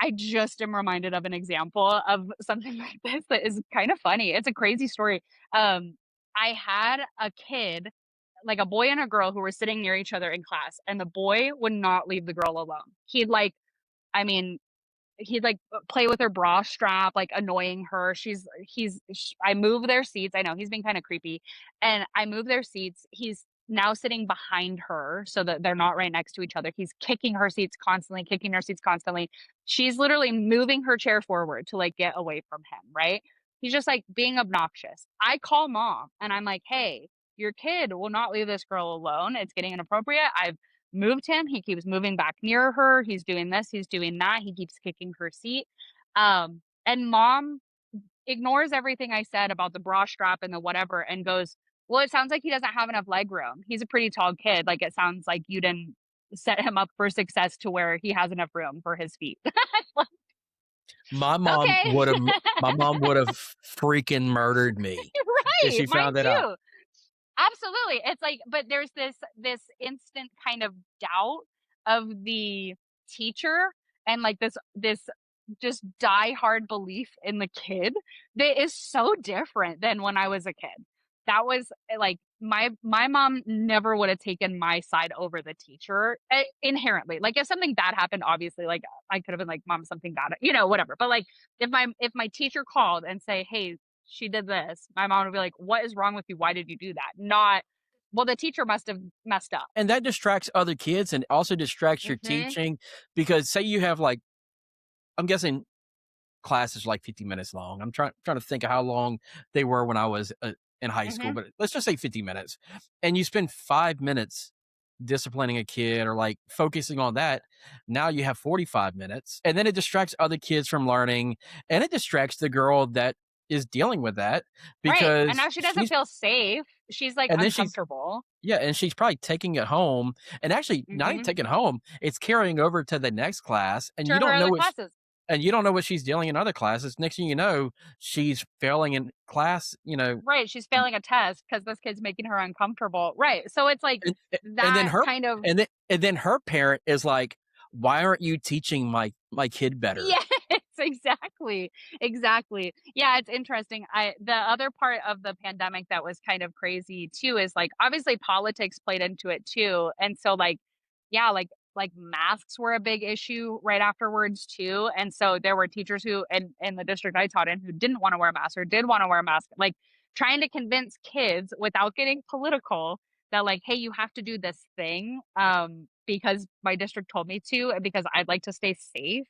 I just am reminded of an example of something like this that is kind of funny. It's a crazy story. I had a kid, like a boy and a girl, who were sitting near each other in class, and the boy would not leave the girl alone. I mean, he'd like play with her bra strap, like annoying her. I move their seats. I know he's being kind of creepy. And I move their seats. He's now sitting behind her so that they're not right next to each other. He's kicking her seats constantly, kicking her seats constantly. She's literally moving her chair forward to like get away from him, right? He's just like being obnoxious. I call mom and I'm like, hey, your kid will not leave this girl alone. It's getting inappropriate. I've moved him. He keeps moving back near her. He's doing this, he's doing that. He keeps kicking her seat. And mom ignores everything I said about the bra strap and the whatever and goes, well, it sounds like he doesn't have enough leg room. He's a pretty tall kid. Like it sounds like you didn't set him up for success to where he has enough room for his feet. My mom Okay. would have my mom would have freaking murdered me if Right. she Mine found that out. too. Absolutely. It's like but there's this instant kind of doubt of the teacher and like this just die-hard belief in the kid that is so different than when I was a kid. That was like my mom never would have taken my side over the teacher inherently. Like if something bad happened, obviously, like I could have been like, "Mom, something bad," whatever. But like if my teacher called and say, "Hey, she did this," my mom would be like, "What is wrong with you? Why did you do that?" Not, "Well, the teacher must have messed up." And that distracts other kids and also distracts your Mhm. teaching because say you have like I'm guessing classes like 50 minutes long. I'm trying to think of how long they were when I was in high school, Mhm. but let's just say 50 minutes. And you spend 5 minutes disciplining a kid or like focusing on that. Now you have 45 minutes and then it distracts other kids from learning and it distracts the girl that is dealing with that Right. And because now she doesn't feel safe. She's like and then she's uncomfortable. yeah, and she's probably taking it home and actually not even Mhm. taking it home, it's carrying over to the next class and To you her don't know other what classes. and you don't know what she's dealing in other classes. Next thing you know, she's failing in class, you know, Right. She's failing a test because this kid's making her uncomfortable. Right. So it's like and and then that her kind of and then her parent is like, "Why aren't you teaching my kid better?" yes, exactly. Exactly. Yeah, it's interesting. The other part of the pandemic that was kind of crazy too is like obviously politics played into it too. And so like yeah, like masks were a big issue right afterwards too. And so there were teachers who in the district I taught in who didn't want to wear a mask or did want to wear a mask, like trying to convince kids without getting political that like, hey, you have to do this thing because my district told me to and because I'd like to stay safe.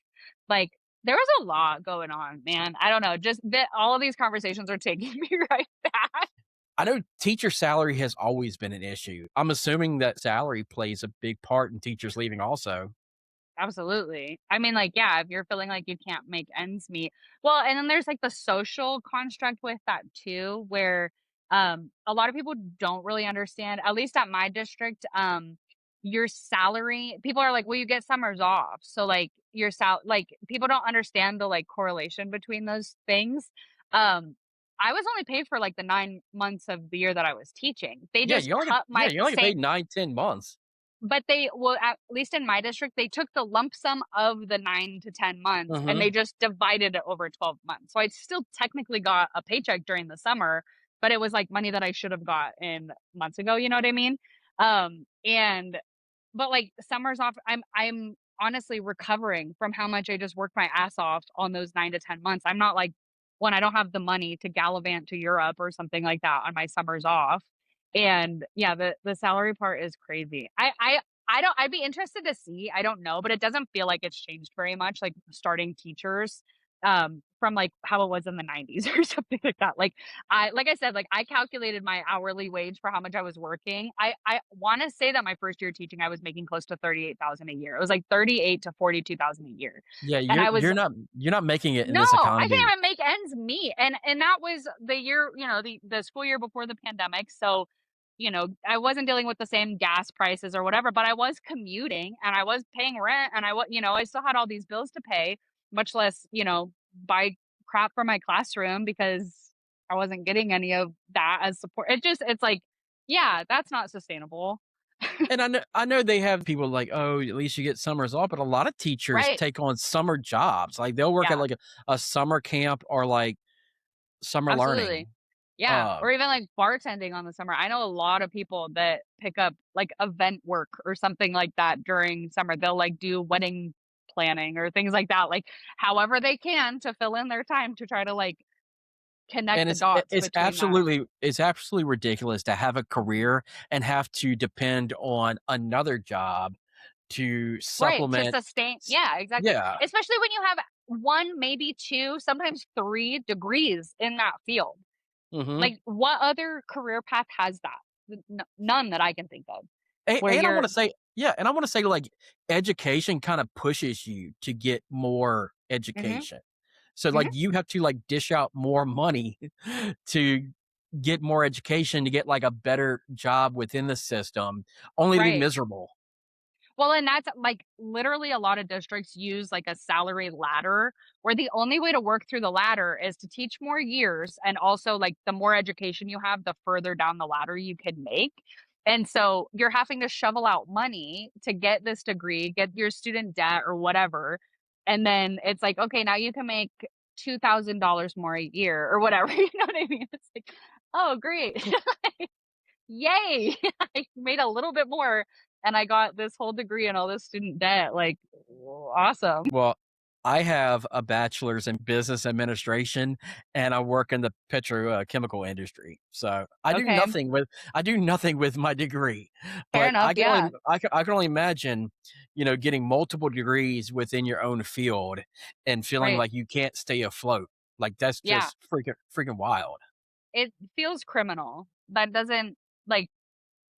Like there was a lot going on, man. I don't know. Just that all of these conversations are taking me right back. I know teacher salary has always been an issue. I'm assuming that salary plays a big part in teachers leaving also. Absolutely. I mean, like, yeah, if you're feeling like you can't make ends meet. Well, and then there's like the social construct with that too, where a lot of people don't really understand, at least at my district, your salary, people are like, well, you get summers off. So like like people don't understand the like correlation between those things. I was only paid for like the 9 months of the year that I was teaching. They Yeah, just cut my you only get say paid 9, 10 months. but they well, at least in my district, they took the lump sum of the 9 to 10 months and they Mhm. just divided it over 12 months. So I still technically got a paycheck during the summer, but it was like money that I should have got in months ago, you know what I mean? And but like summers off, I'm honestly recovering from how much I just worked my ass off on those 9 to 10 months. I'm not like when I don't have the money to gallivant to Europe or something like that on my summers off. And yeah, the salary part is crazy. I don't I'd be interested to see. I don't know, but it doesn't feel like it's changed very much like starting teachers. from, like, how it was in the '90s or something like that. Like I said, like, I calculated my hourly wage for how much I was working. I wanna say that my first year teaching, I was making close to 38,000 a year. It was like 38 to 42,000 a year. Yeah, And I was you're not making it in no, this I couldn't economy. even make ends meet, and that was the year, the school year before the pandemic, so, I wasn't dealing with the same gas prices or whatever, but I was commuting, and I was paying rent, and I still had all these bills to pay, much less, buy crap for my classroom because I wasn't getting any of that as support. It's like, yeah, that's not sustainable. And I know they have people like, "Oh, at least you get summers off," but a lot of teachers Right. take on summer jobs. Like, they'll work at, Yeah. like, a summer camp or, like, summer Absolutely. learning. Yeah, Uh, or even, like, bartending on the summer. I know a lot of people that pick up, like, event work or something like that during summer. They'll, like, do wedding planning or things like that, like, however they can to fill in their time to try to, like, connect and the dots it's between that. absolutely ridiculous to have a career and have to depend on another job to Right, to supplement sustain, s yeah, exactly. Yeah. Especially when you have 1, maybe 2, sometimes 3 degrees in that field. Mhm. Like, what other career path has that? None that I can think of, where And I you're wanna say yeah, and I wanna say, like, education kinda pushes you to get more mhm, education. So, like, mhm, you have to, like, dish out more money to get more education, to get, like, a better job within the system, only to be right. miserable. Well, and that's, like, literally a lot of districts use, like, a salary ladder, where the only way to work through the ladder is to teach more years, and also, like, the more education you have, the further down the ladder you can make, and so you're having to shovel out money to get this degree, get your student debt or whatever, and then it's like, "Okay, now you can make $2,000 more a year," or whatever, you know what I mean? It's like, "Oh, great." Yay! I made a little bit more and I got this whole degree and all this student debt, like, awesome. Well, I have a bachelor's in business administration, and I work in the petrochemical industry. So, Okay, I do nothing with my degree, fair but enough, yeah, I can only imagine, getting multiple degrees within your own field and feeling right, like you can't stay afloat. Like, that's yeah. just freaking wild. It feels criminal. That doesn't like,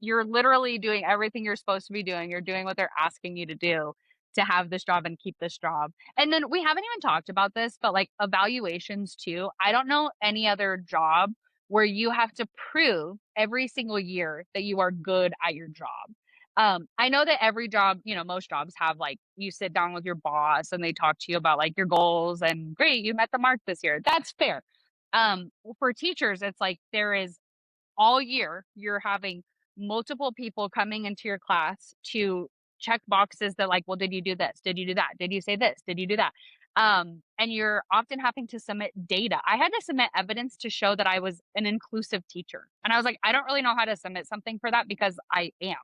you're literally doing everything you're supposed to be doing. You're doing what they're asking you to have this job and keep this job. And then we haven't even talked about this, but like evaluations too. I don't know any other job where you have to prove every single year that you are good at your job. I know that every job, most jobs have like you sit down with your boss and they talk to you about like your goals and great, you met the mark this year. That's fair. For teachers, it's like there is all year, you're having multiple people coming into your class to check boxes that like, well, did you do this? Did you do that? Did you say this? Did you do that? And you're often having to submit data. I had to submit evidence to show that I was an inclusive teacher. And I was like, I don't really know how to submit something for that because I am.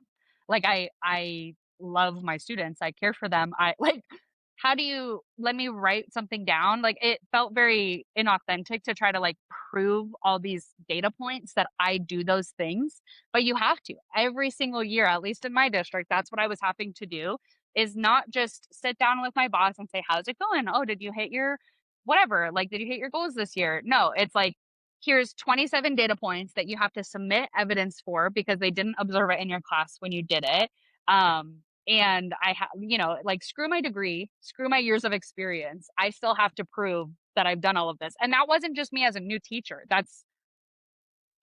Like I love my students. I care for them. I like how do you let me write something down? Like, it felt very inauthentic to try to, like, prove all these data points that I do those things, but you have to. Every single year, at least in my district, that's what I was having to do, is not just sit down with my boss and say, "How's it going? Oh, did you hit your whatever? Like, did you hit your goals this year?" No, it's like, "Here's 27 data points that you have to submit evidence for because they didn't observe it in your class when you did it." And like, screw my degree, screw my years of experience. I still have to prove that I've done all of this. And that wasn't just me as a new teacher. That's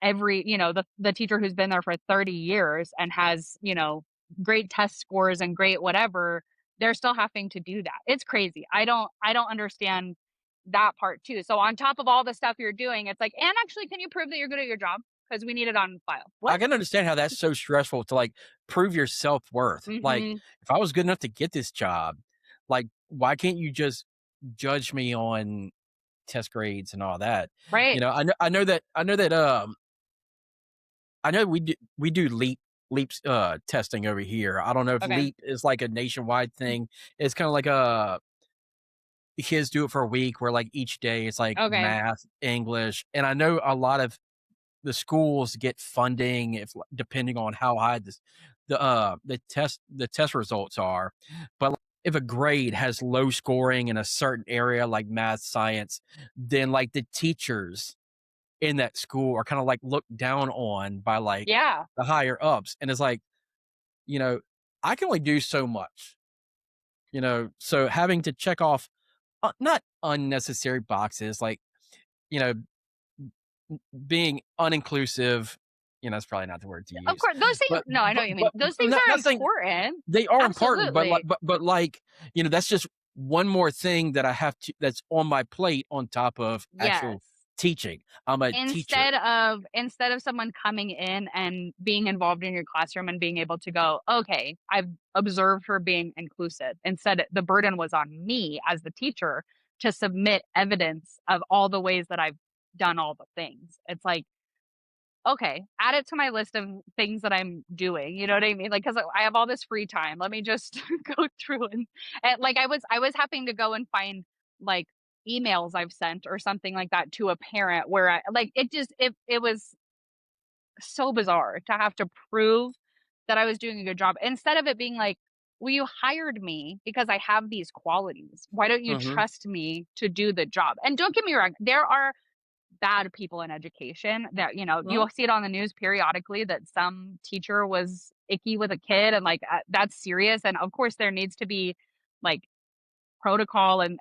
the teacher who's been there for 30 years and has, great test scores and great whatever, they're still having to do that. It's crazy. I don't understand that part too. So on top of all the stuff you're doing, it's like, and actually, can you prove that you're good at your job? Because we need it on file. I What? can understand how that's so stressful to, like, prove your self-worth. Like, Mhm. if I was good enough to get this job, like, why can't you just judge me on test grades and all that? Right. I know we do leaps testing over here. I don't know if Okay. leap is like a nationwide thing. It's kind of like a kids do it for a week where like each day it's like Okay. math, English, and I know a lot of the schools get funding if depending on how high the test results are. But if a grade has low scoring in a certain area like math, science, then like the teachers in that school are kind of like looked down on by like Yeah. the higher ups. And it's like, you know, I can only do so much, so having to check off not unnecessary boxes like, you know, being uninclusive, that's probably not the word to Of use, course, those things but no, I know what you mean. Those things are not saying important. they are important, but like Absolutely. like, that's just one more thing that I have to that's on my plate on top of actual Yes. teaching. I'm a teacher. Instead of someone coming in and being involved in your classroom and being able to go, "Okay, I've observed her being inclusive." Instead, the burden was on me as the teacher to submit evidence of all the ways that I've done all the things. It's like, okay, add it to my list of things that I'm doing, you know what I mean? Like, 'cause I have all this free time, let me just go through and, like, I was having to go and find, like, emails I've sent or something like that to a parent where I like, it was so bizarre to have to prove that I was doing a good job instead of it being like, "Well, you hired me because I have these qualities. Why don't you Mhm, trust me to do the job?" And don't get me wrong, there are bad people in education that, mhm. you'll see it on the news periodically that some teacher was icky with a kid and like that's serious. And of course, there needs to be like protocol and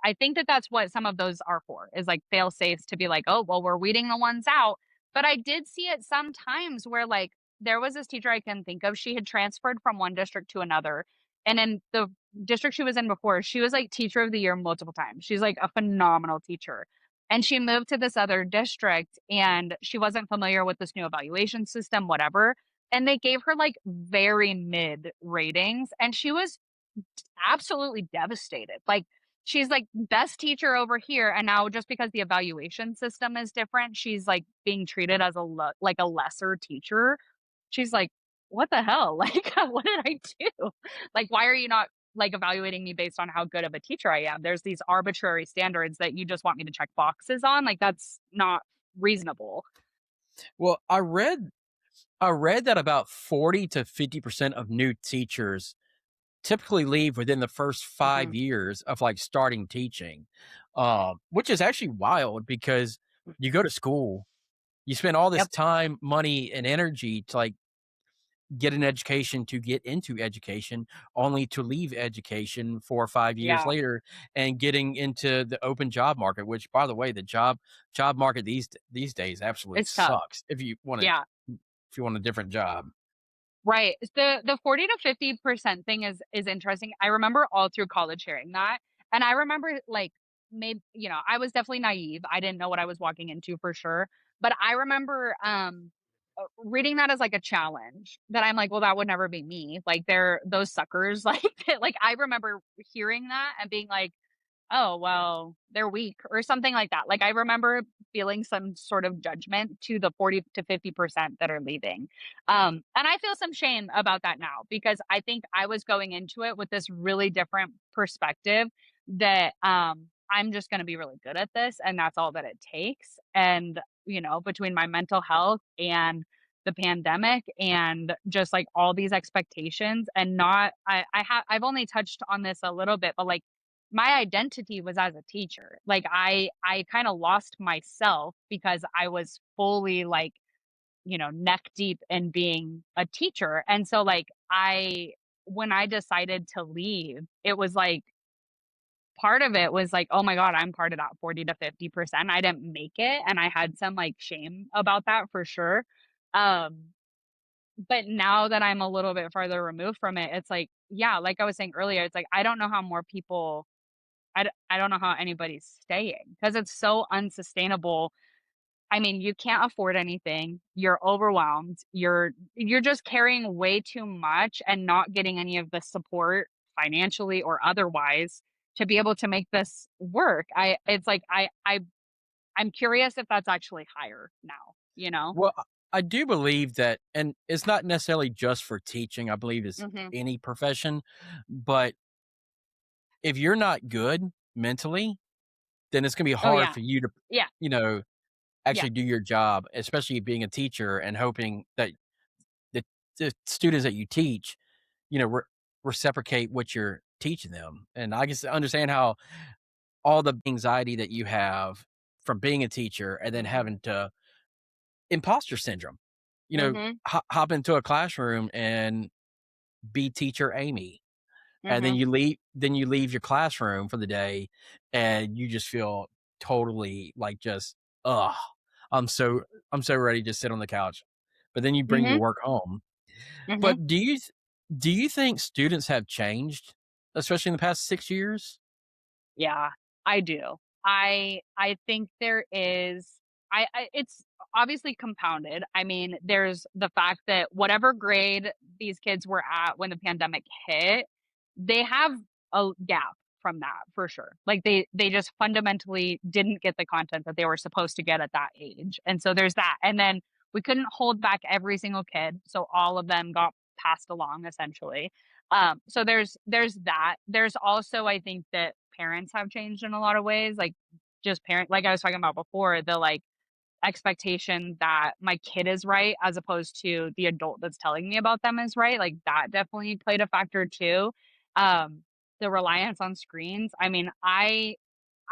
I think that that's what some of those are for is like fail safes to be like, oh, well, we're weeding the ones out. But I did see it sometimes where like there was this teacher I can think of. She had transferred from one district to another. And in the district she was in before, she was like teacher of the year multiple times. She's like a phenomenal teacher. And she moved to this other district and she wasn't familiar with this new evaluation system, whatever. And they gave her like very mid ratings. And she was absolutely devastated. Like, she's like best teacher over here, and now just because the evaluation system is different, she's like being treated as like a lesser teacher. She's like, "What the hell? Like, what did I do? Like, why are you not like evaluating me based on how good of a teacher I am? There's these arbitrary standards that you just want me to check boxes on. Like, that's not reasonable." Well, I read that about 40 to 50% of new teachers typically leave within the first 5 Mhm. years of, like, starting teaching, which is actually wild because you go to school, you spend all this Yep. time, money, and energy to, like, get an education to get into education, only to leave education 4 or 5 years Yeah. later and getting into the open job market, which, by the way, the job market these days absolutely It's tough. sucks Yeah. if you want a different job. Right. The 40 to 50% thing is interesting. I remember all through college hearing that. And I remember like maybe, I was definitely naive. I didn't know what I was walking into for sure. But I remember reading that as like a challenge that I'm like, well, that would never be me. Like they're those suckers. Like I remember hearing that and being like, "Oh, well, they're weak," or something like that. Like, I remember feeling some sort of judgment to the 40 to 50% that are leaving. And I feel some shame about that now because I think I was going into it with this really different perspective that, I'm just gonna be really good at this, and that's all that it takes. And, between my mental health and the pandemic and just, like, all these expectations and not I've only touched on this a little bit, but, like, my identity was as a teacher. Like I kind of lost myself because I was fully like, neck deep in being a teacher. And so like I when I decided to leave, it was like part of it was like, oh my God, I'm part of that 40 to 50%. I didn't make it and I had some like shame about that for sure. Um but now that I'm a little bit farther removed from it, it's like, yeah, like I was saying earlier, it's like I don't know how more people I don't know how anybody's staying because it's so unsustainable. I mean, you can't afford anything. You're overwhelmed. You're just carrying way too much and not getting any of the support financially or otherwise to be able to make this work. I it's like I'm curious if that's actually higher now, you know? Well, I do believe that, and it's not necessarily just for teaching, I believe it's Mhm. any profession, but if you're not good mentally, then it's gonna be Oh hard yeah. for you to, Yeah. you know, Yeah. actually do your job, especially being a teacher and hoping that the the students that you teach, you know, reciprocate what you're teaching them. And I just understand how all the anxiety that you have from being a teacher and then Mhm. having to imposter syndrome, Mhm. hop into a classroom and be teacher Amy. And then Mhm. you leave your classroom for the day and you just feel totally like just, ugh, I'm so I'm so ready to just sit on the couch. But then you bring your Mhm. work home. Mhm. But do you think students have changed, especially in the past 6 years? Yeah, I do. I think there is I it's obviously compounded. I mean, there's the fact that whatever grade these kids were at when the pandemic hit, they have a gap from that for sure. Like they just fundamentally didn't get the content that they were supposed to get at that age. And so there's that. And then we couldn't hold back every single kid, so all of them got passed along essentially. So there's that. There's also I think that parents have changed in a lot of ways, like just parent like I was talking about before, the like expectation that my kid is right as opposed to the adult that's telling me about them is right. Like that definitely played a factor too. Um, the reliance on screens. I mean,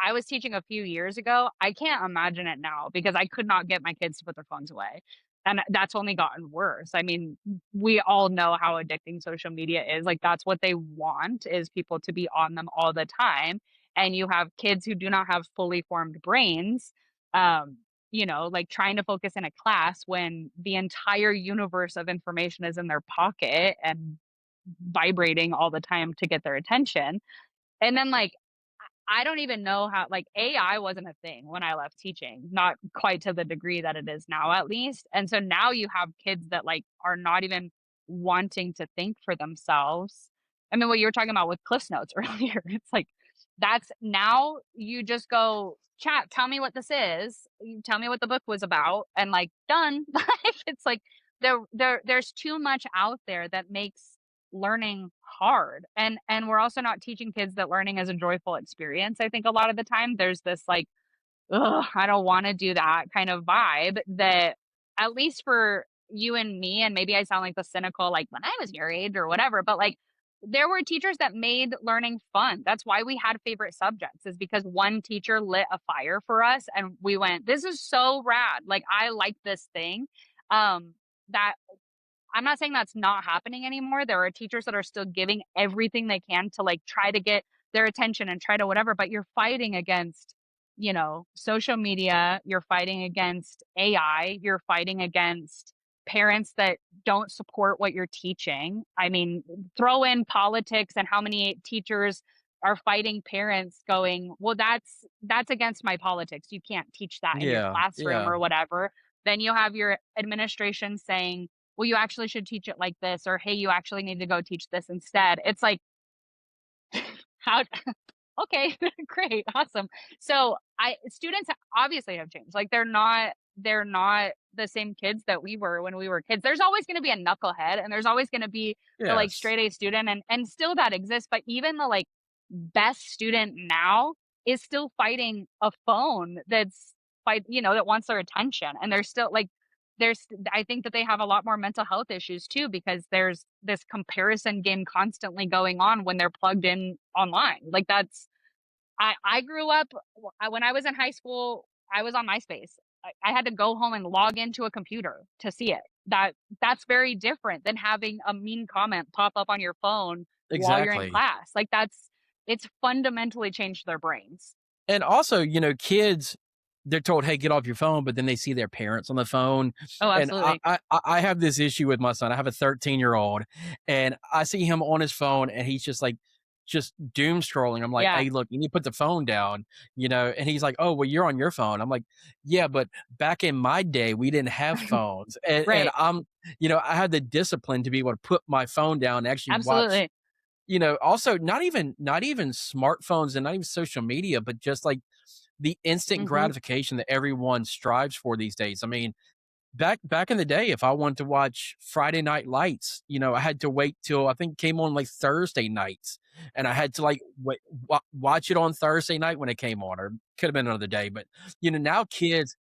I was teaching a few years ago. I can't imagine it now because I could not get my kids to put their phones away. And that's only gotten worse. I mean, we all know how addicting social media is. Like that's what they want is people to be on them all the time. And you have kids who do not have fully formed brains, um, like trying to focus in a class when the entire universe of information is in their pocket and vibrating all the time to get their attention. And then like I don't even know how like, AI wasn't a thing when I left teaching, not quite to the degree that it is now, at least, and so now you have kids that, like, are not even wanting to think for themselves. I mean, what you were talking about with Cliff Notes earlier, it's like, that's now you just go, "Chat, tell me what this is. You tell me what the book was about," and, like, done. Like, it's like there's too much out there that makes learning hard. And we're also not teaching kids that learning is a joyful experience. I think a lot of the time there's this like, ugh, I don't want to do that kind of vibe that at least for you and me, and maybe I sound like the cynical, like when I was your age or whatever, but like there were teachers that made learning fun. That's why we had favorite subjects, is because one teacher lit a fire for us and we went, this is so rad. Like I like this thing. That I'm not saying that's not happening anymore. There are teachers that are still giving everything they can to like try to get their attention and try to whatever, but you're fighting against, social media, you're fighting against AI, you're fighting against parents that don't support what you're teaching. I mean, throw in politics and how many teachers are fighting parents going, "Well, that's against my politics. You can't teach that in your Yeah, classroom yeah. or whatever." Then you have your administration saying, well, you actually should teach it like this, or hey, you actually need to go teach this instead. It's like, how okay, great, awesome. So I students obviously have changed. Like they're not the same kids that we were when we were kids. There's always going to be a knucklehead and there's always going to be the like Yes. straight A student and still that exists, but even the like best student now is still fighting a phone that wants their attention, and they're still like there's I think that they have a lot more mental health issues too because there's this comparison game constantly going on when they're plugged in online. Like I grew up when I was in high school, I was on MySpace. I had to go home and log into a computer to see it. That's very different than having a mean comment pop up on your phone while you're in Exactly. class. Like it's fundamentally changed their brains. And also, kids, they're told, "Hey, get off your phone," but then they see their parents on the phone, Oh, and I absolutely. I I have this issue with my son. I have a 13-year-old, and I see him on his phone, and he's just, like, just doom scrolling. I'm like, Yeah. "Hey, look, you need to put the phone down," and he's like, "Oh, well, you're on your phone." I'm like, "Yeah, but back in my day, we didn't have phones," and Right. I had the discipline to be able to put my phone down and actually watch. Absolutely. Also not even smartphones and not even social media, but just like the instant Mhm. gratification that everyone strives for these days. I mean, back in the day, if I wanted to watch Friday Night Lights, I had to wait till I think it came on like Thursday nights, and I had to like watch it on Thursday night when it came on, or could have been another day. But now kids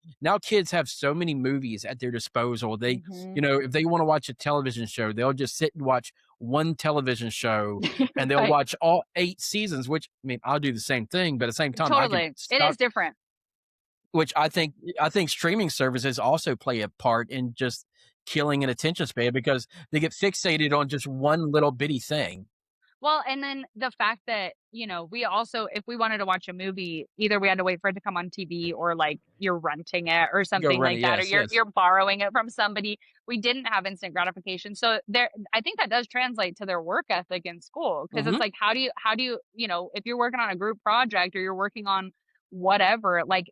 have so many movies at their disposal. They, Mhm. if they want to watch a television show, they'll just sit and watch one television show and they'll Right. watch all 8 seasons, which, I mean, I'll do the same thing, but at the same time, I could Totally. It stop, is different. which I think streaming services also play a part in just killing an attention span because they get fixated on just one little bitty thing. Well, and then the fact that, we also if we wanted to watch a movie, either we had to wait for it to come on TV or like you're renting it or Go something rent like it. that, or Yes, you're yes. you're borrowing it from somebody. We didn't have instant gratification. So there I think that does translate to their work ethic in school because it's Mhm. like how do you, if you're working on a group project or you're working on whatever, like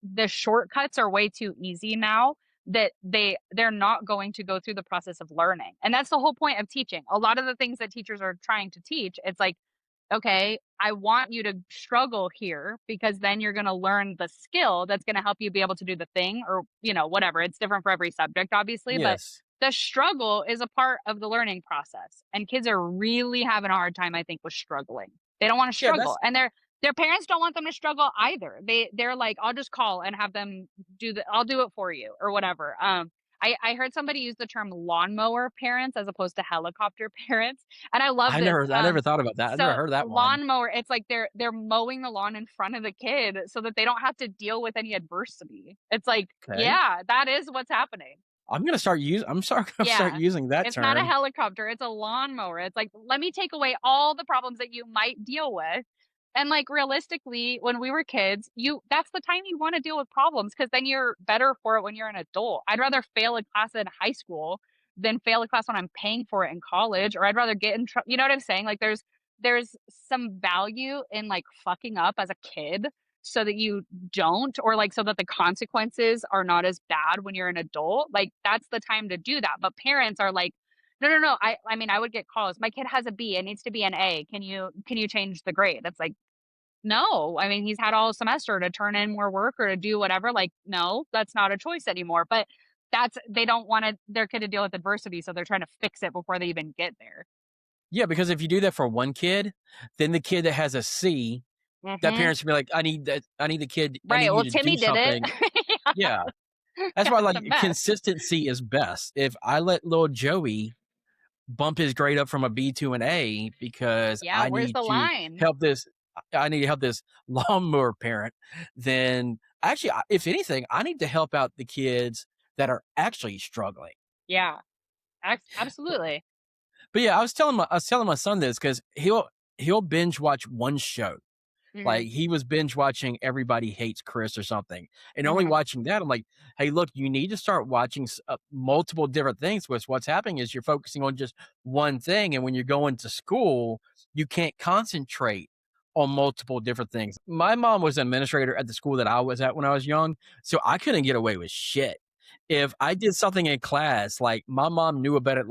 the shortcuts are way too easy now that they're not going to go through the process of learning. And that's the whole point of teaching. A lot of the things that teachers are trying to teach, it's like, okay, I want you to struggle here because then you're going to learn the skill that's going to help you be able to do the thing or, whatever. It's different for every subject, obviously, but Yes. the struggle is a part of the learning process. And kids are really having a hard time, I think, with struggling. They don't want to Yeah, struggle. that's And their parents don't want them to struggle either. They're like, I'll just call and have them I'll do it for you or whatever. I heard somebody use the term lawnmower parents as opposed to helicopter parents. And I love this. I never thought about that. I never So heard that one. lawnmower, it's like they're mowing the lawn in front of the kid so that they don't have to deal with any adversity. It's like, Okay. yeah, that is what's happening. I'm sorry, gonna start Yeah. using that It's not a term. helicopter, it's a lawnmower. It's like, let me take away all the problems that you might deal with. And like realistically, when we were kids, you that's the time you want to deal with problems because then you're better for it when you're an adult. I'd rather fail a class in high school than fail a class when I'm paying for it in college, or I'd rather get in trouble. You know what I'm saying? Like there's some value in like fucking up as a kid so that you don't, or like so that the consequences are not as bad when you're an adult. Like that's the time to do that. But parents are like, no, no, no. I mean, I would get calls. My kid has a B. It needs to be an A. Can you change the grade? That's like, no. I mean, he's had all semester to turn in more work or to do whatever. Like, no, that's not a choice anymore. But they don't want their kid to deal with adversity, so they're trying to fix it before they even get there. Yeah, because if you do that for one kid, then the kid that has a C, that Hmm. parents will be like, I need the kid, I need Right. you Well, to do Timmy did it. something." Yeah. That's Yeah, why, it's like, a mess. consistency is best. If I let little Joey bump his grade up from a B to an A because Yeah. Where's the line? I need to help this lawnmower parent, then actually, if anything, I need to help out the kids that are actually struggling. Yeah. Absolutely. But yeah, I was telling my son this because he'll binge watch one show. Hmm. Like, he was binge watching Everybody Hates Chris or something, and only Hmm. watching that, I'm like, "Hey, look, you need to start watching multiple different things, because what's happening is you're focusing on just one thing, and when you're going to school, you can't concentrate on multiple different things." My mom was an administrator at the school that I was at when I was young, so I couldn't get away with shit. If I did something in class, like, my mom knew about it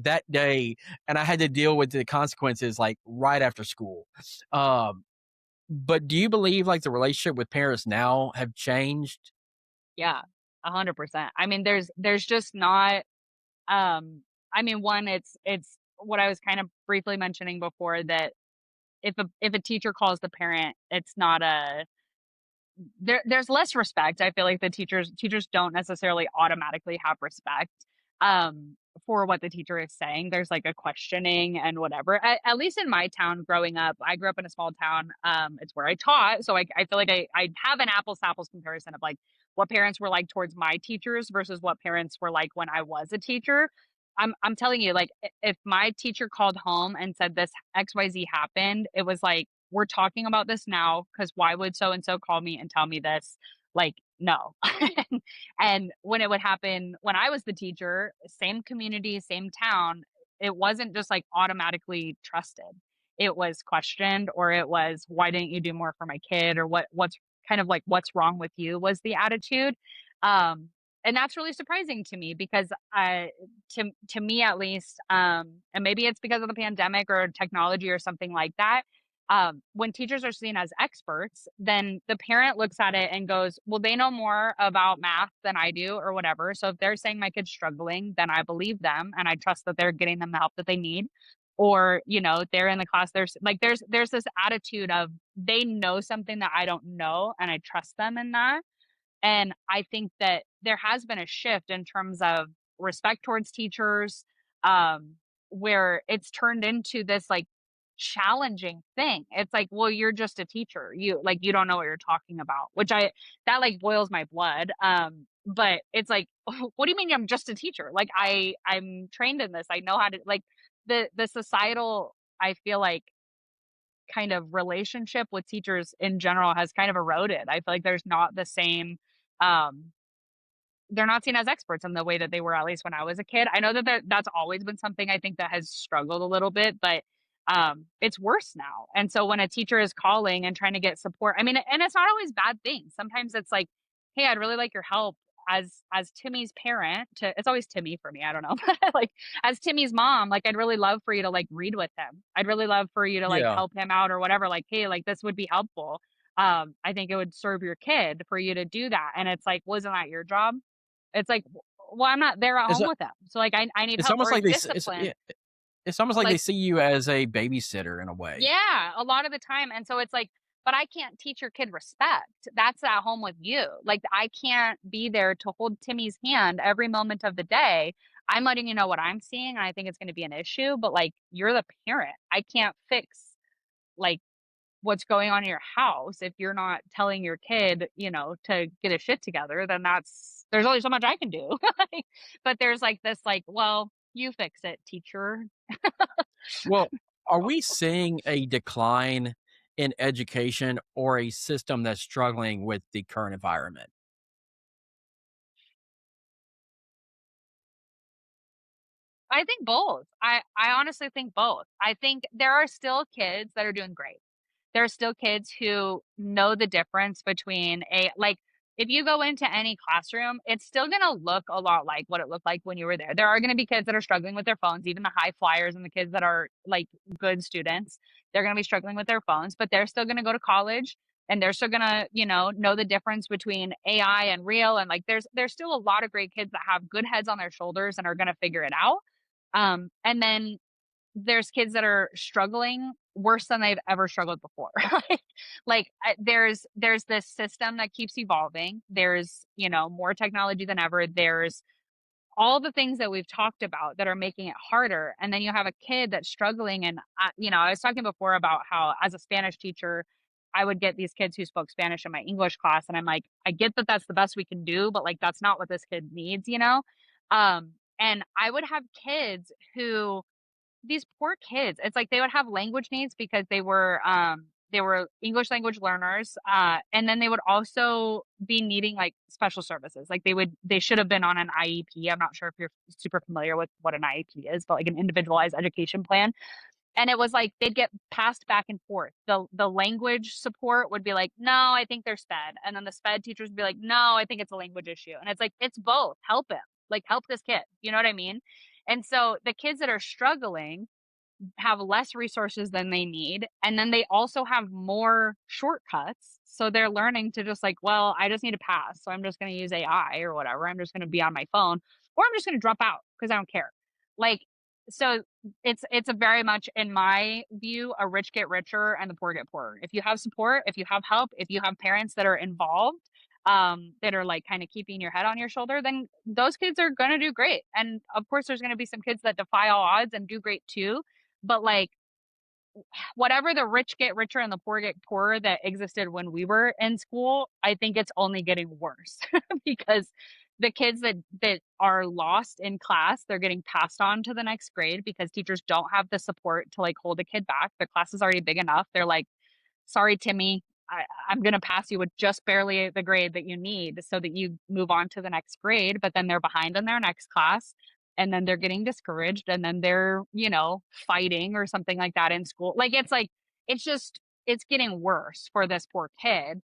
that day, and I had to deal with the consequences, like, right after school. Um, but do you believe, like, the relationship with parents now have changed? Yeah. 100%. I mean, there's just not. Um, I mean, one, it's what I was kind of briefly mentioning before that if a teacher calls the parent, it's not a there's less respect. I feel like the teachers don't necessarily automatically have respect um for what the teacher is saying. There's like a questioning and whatever. At least in my town growing up, I grew up in a small town. It's where I taught. So I feel like I have an apples to apples comparison of like what parents were like towards my teachers versus what parents were like when I was a teacher. I'm telling you, like if my teacher called home and said this XYZ happened, it was like we're talking about this now because why would so and so call me and tell me this? Like, no. And when it would happen when I was the teacher, same community, same town, it wasn't just like automatically trusted. It was questioned, or it was, why didn't you do more for my kid? Or what's kind of like, what's wrong with you was the attitude. Um, and that's really surprising to me because to me at least, and maybe it's because of the pandemic or technology or something like that, when teachers are seen as experts, then the parent looks at it and goes, well, they know more about math than I do or whatever. So if they're saying my kid's struggling, then I believe them and I trust that they're getting them the help that they need. Or, they're in the class, there's this attitude of they know something that I don't know and I trust them in that. And I think that there has been a shift in terms of respect towards teachers, um, where it's turned into this like challenging thing. It's like, well, you're just a teacher. You don't know what you're talking about, which I that like boils my blood. But it's like, what do you mean I'm just a teacher? Like I'm trained in this. I know how to like the societal, I feel like, kind of relationship with teachers in general has kind of eroded. I feel like there's not the same um they're not seen as experts in the way that they were at least when I was a kid. I know that that's always been something I think that has struggled a little bit, but it's worse now. And so when a teacher is calling and trying to get support, I mean, and it's not always bad things. Sometimes it's like, hey, I'd really like your help as Timmy's parent to it's always Timmy for me, I don't know. Like as Timmy's mom, like I'd really love for you to like read with him. I'd really love for you to like Yeah. help him out or whatever. Like, hey, like this would be helpful. I think it would serve your kid for you to do that. And it's like, wasn't that your job? It's like, well, I'm not there at It's home a with them. So, like, I need it's help almost or like discipline. yeah, it's almost like they Like, see you as a babysitter in a way. yeah, a lot of the time. And so it's like, but I can't teach your kid respect. That's at home with you. Like, I can't be there to hold Timmy's hand every moment of the day. I'm letting you know what I'm seeing, and I think it's going to be an issue, but like, you're the parent. I can't fix like what's going on in your house if you're not telling your kid, to get his shit together, then there's only so much I can do. Like, but there's like this like, well, you fix it, teacher. Well, are we seeing a decline in education or a system that's struggling with the current environment? I think both. I honestly think both. I think there are still kids that are doing great. There are still kids who know the difference between a like if you go into any classroom, it's still going to look a lot like what it looked like when you were there. There are going to be kids that are struggling with their phones, even the high flyers and the kids that are like good students. They're going to be struggling with their phones, but they're still going to go to college and they're still going to, know the difference between AI and real and like there's still a lot of great kids that have good heads on their shoulders and are going to figure it out. And then there's kids that are struggling worse than they've ever struggled before. There's this system that keeps evolving. There's, more technology than ever. There's all the things that we've talked about that are making it harder. And then you have a kid that's struggling. And, I was talking before about how, as a Spanish teacher, I would get these kids who spoke Spanish in my English class. And I'm like, I get that that's the best we can do, but like, that's not what this kid needs. And I would have kids who these poor kids, it's like they would have language needs because they were English language learners, and then they would also be needing like special services. Like they should have been on an IEP. I'm not sure if you're super familiar with what an IEP is, but like an individualized education plan. And it was like they'd get passed back and forth. The language support would be like, no, I think they're sped. And then the sped teachers would be like, no, I think it's a language issue. And it's like, it's both. Help him. Like help this kid. You know what I mean? And so the kids that are struggling have less resources than they need. And then they also have more shortcuts. So they're learning to just like, well, I just need to pass. So I'm just going to use AI or whatever. I'm just going to be on my phone or I'm just going to drop out because I don't care. Like, so it's a very much, in my view, a rich get richer and the poor get poorer. If you have support, if you have help, if you have parents that are involved, that are like kind of keeping your head on your shoulder, then those kids are going to do great. And of course, there's going to be some kids that defy all odds and do great too. But like whatever the rich get richer and the poor get poorer that existed when we were in school, I think it's only getting worse because the kids that are lost in class, they're getting passed on to the next grade because teachers don't have the support to like hold a kid back. The class is already big enough. They're like, sorry, Timmy, I'm going to pass you with just barely the grade that you need so that you move on to the next grade. But then they're behind in their next class and then they're getting discouraged and then they're, fighting or something like that in school. It's getting worse for this poor kid.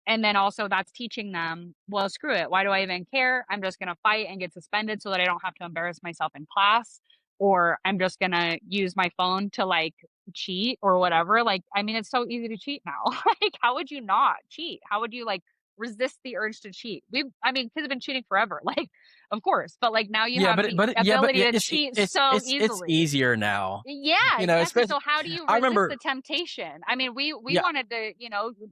And then also that's teaching them, well, screw it. Why do I even care? I'm just going to fight and get suspended so that I don't have to embarrass myself in class. Or I'm just going to use my phone to like cheat or whatever. Like, I mean, it's so easy to cheat now. Like, how would you not cheat? How would you like resist the urge to cheat? I mean, kids have been cheating forever. Like, of course. But like now you Yeah, have but it, the but it, yeah, but ability yeah, to cheat so it's easily. easier now. Yeah, exactly. Especially So how do you I resist remember. the temptation? I mean, we Yeah, wanted to,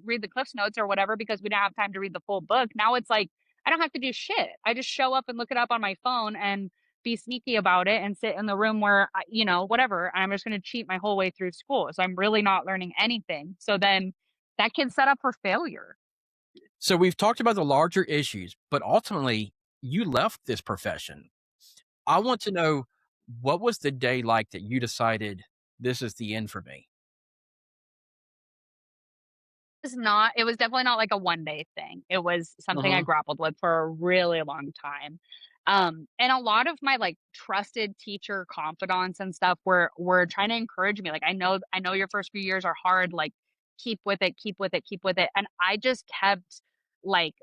read the Cliffs Notes or whatever because we didn't have time to read the full book. Now it's like I don't have to do shit. I just show up and look it up on my phone and be sneaky about it and sit in the room where whatever, I'm just going to cheat my whole way through school. So I'm really not learning anything. So then that kid's set up for failure. So we've talked about the larger issues, but ultimately you left this profession. I want to know, what was the day like that you decided this is the end for me? It was definitely not like a one day thing. It was something I Mhm, grappled with for a really long time. And a lot of my like trusted teacher confidants and stuff were trying to encourage me. Like, I know your first few years are hard, like keep with it, keep with it, keep with it. And I just kept like,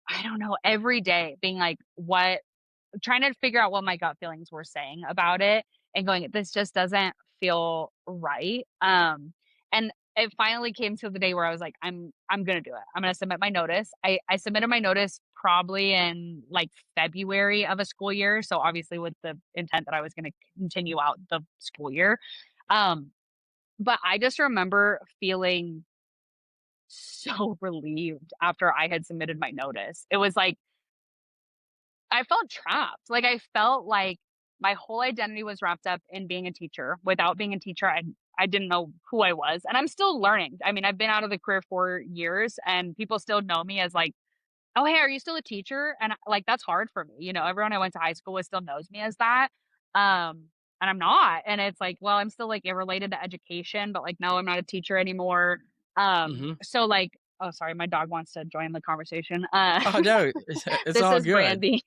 I don't know, every day being like, what trying to figure out what my gut feelings were saying about it and going, "This just doesn't feel right." And it finally came to the day where I was like, I'm gonna do it. I'm gonna submit my notice." I submitted my notice probably in, like, February of a school year, so obviously with the intent that I was gonna continue out the school year. Um, but I just remember feeling so relieved after I had submitted my notice. It was like I felt trapped. Like, I felt like my whole identity was wrapped up in being a teacher. Without being a teacher, I didn't know who I was, and I'm still learning. I mean, I've been out of the career 4 years, and people still know me as, like, "Oh, hey, are you still a teacher?" And, like, that's hard for me, everyone I went to high school with still knows me as that, and I'm not, and it's like, well, I'm still, like, related to education, but, like, no, I'm not a teacher anymore. mhm. So, like oh, sorry, my dog wants to join the conversation. Oh, no, it's This all is good. Brandy.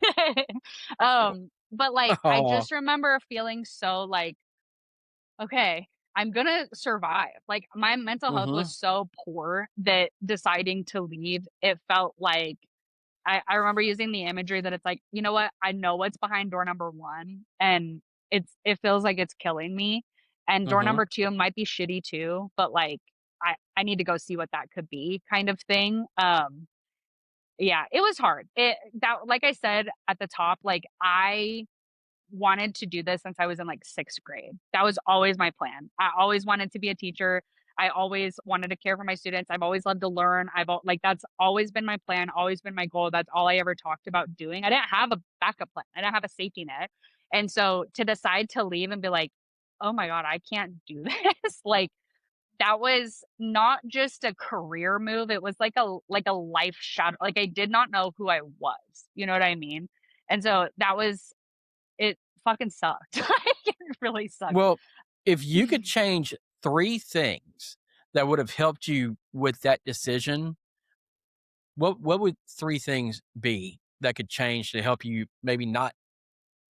But, like, I Aw, just remember feeling so, like, "Okay, I'm gonna survive." Like, my mental health was mhm, so poor that deciding to leave, it felt like I remember using the imagery that it's like, "You know what? I know what's behind door number 1, and it feels like it's killing me, and door mhm. number 2 might be shitty too, but, like, I need to go see what that could be," kind of thing. Yeah, it was hard. Like I said at the top, like, I wanted to do this since I was in, like, 6th grade. That was always my plan. I always wanted to be a teacher. I always wanted to care for my students. I've always loved to learn. That's always been my plan, always been my goal. That's all I ever talked about doing. I didn't have a backup plan. I didn't have a safety net. And so to decide to leave and be like, "Oh my god, I can't do this." Like, that was not just a career move, it was like a life shadow. Like, I did not know who I was, you know what I mean? And so that was it fucking sucked. Like, it really sucked. Well, if you could change 3 things that would have helped you with that decision, what would 3 things be that could change to help you maybe not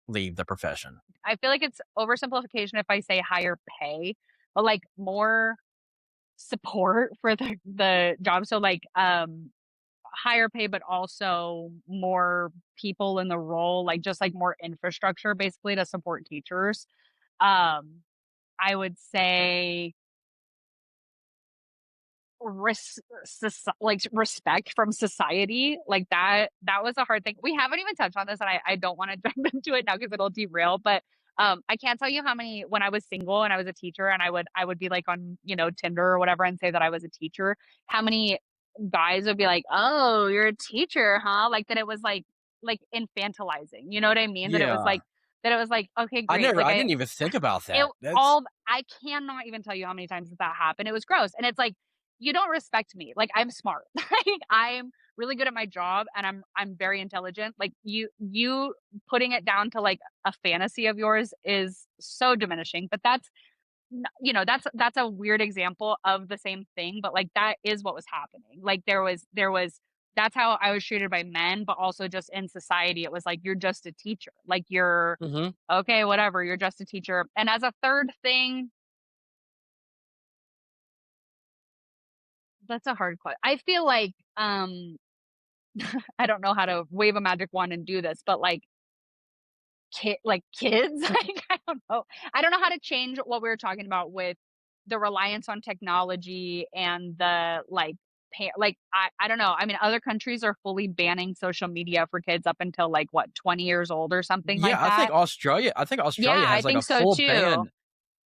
leave the profession? I feel like it's oversimplification if I say higher pay, but, like, more support for the job. So, like, higher pay, but also more people in the role, like, just, like, more infrastructure basically to support teachers. Um, I would say respect from society, like, that was a hard thing. We haven't even touched on this, and I don't wanna jump into it now because 'cause it'll derail, but, I can't tell you how many when I was single and I was a teacher and I would be, like, on, Tinder or whatever and say that I was a teacher, how many guys would be like, "Oh, you're a teacher, huh?" Like, that it was, like, infantilizing, you know what I mean? Yeah. That it was like, "Okay, great." Like, I didn't even think about it that. That's all I cannot even tell you how many times that happened. It was gross, and it's like, you don't respect me. Like, I'm smart. Like, I'm really good at my job, and I'm very intelligent. Like, you putting it down to, like, a fantasy of yours is so diminishing, but that's a weird example of the same thing, but, like, that is what was happening. Like, there was that's how I was treated by men, but also just in society, it was like, "You're just a teacher." Like, "You're mhm. okay, whatever, you're just a teacher." And as a 3rd thing, that's a hard question. I feel like, I don't know how to wave a magic wand and do this, but, like, kids, like, I don't know. I don't know how to change what we were talking about with the reliance on technology and the, I don't know. I mean, other countries are fully banning social media for kids up until, like, what, 20 years old or something like Yeah, that? I think Yeah, Australia I has, like, think a so full too. ban.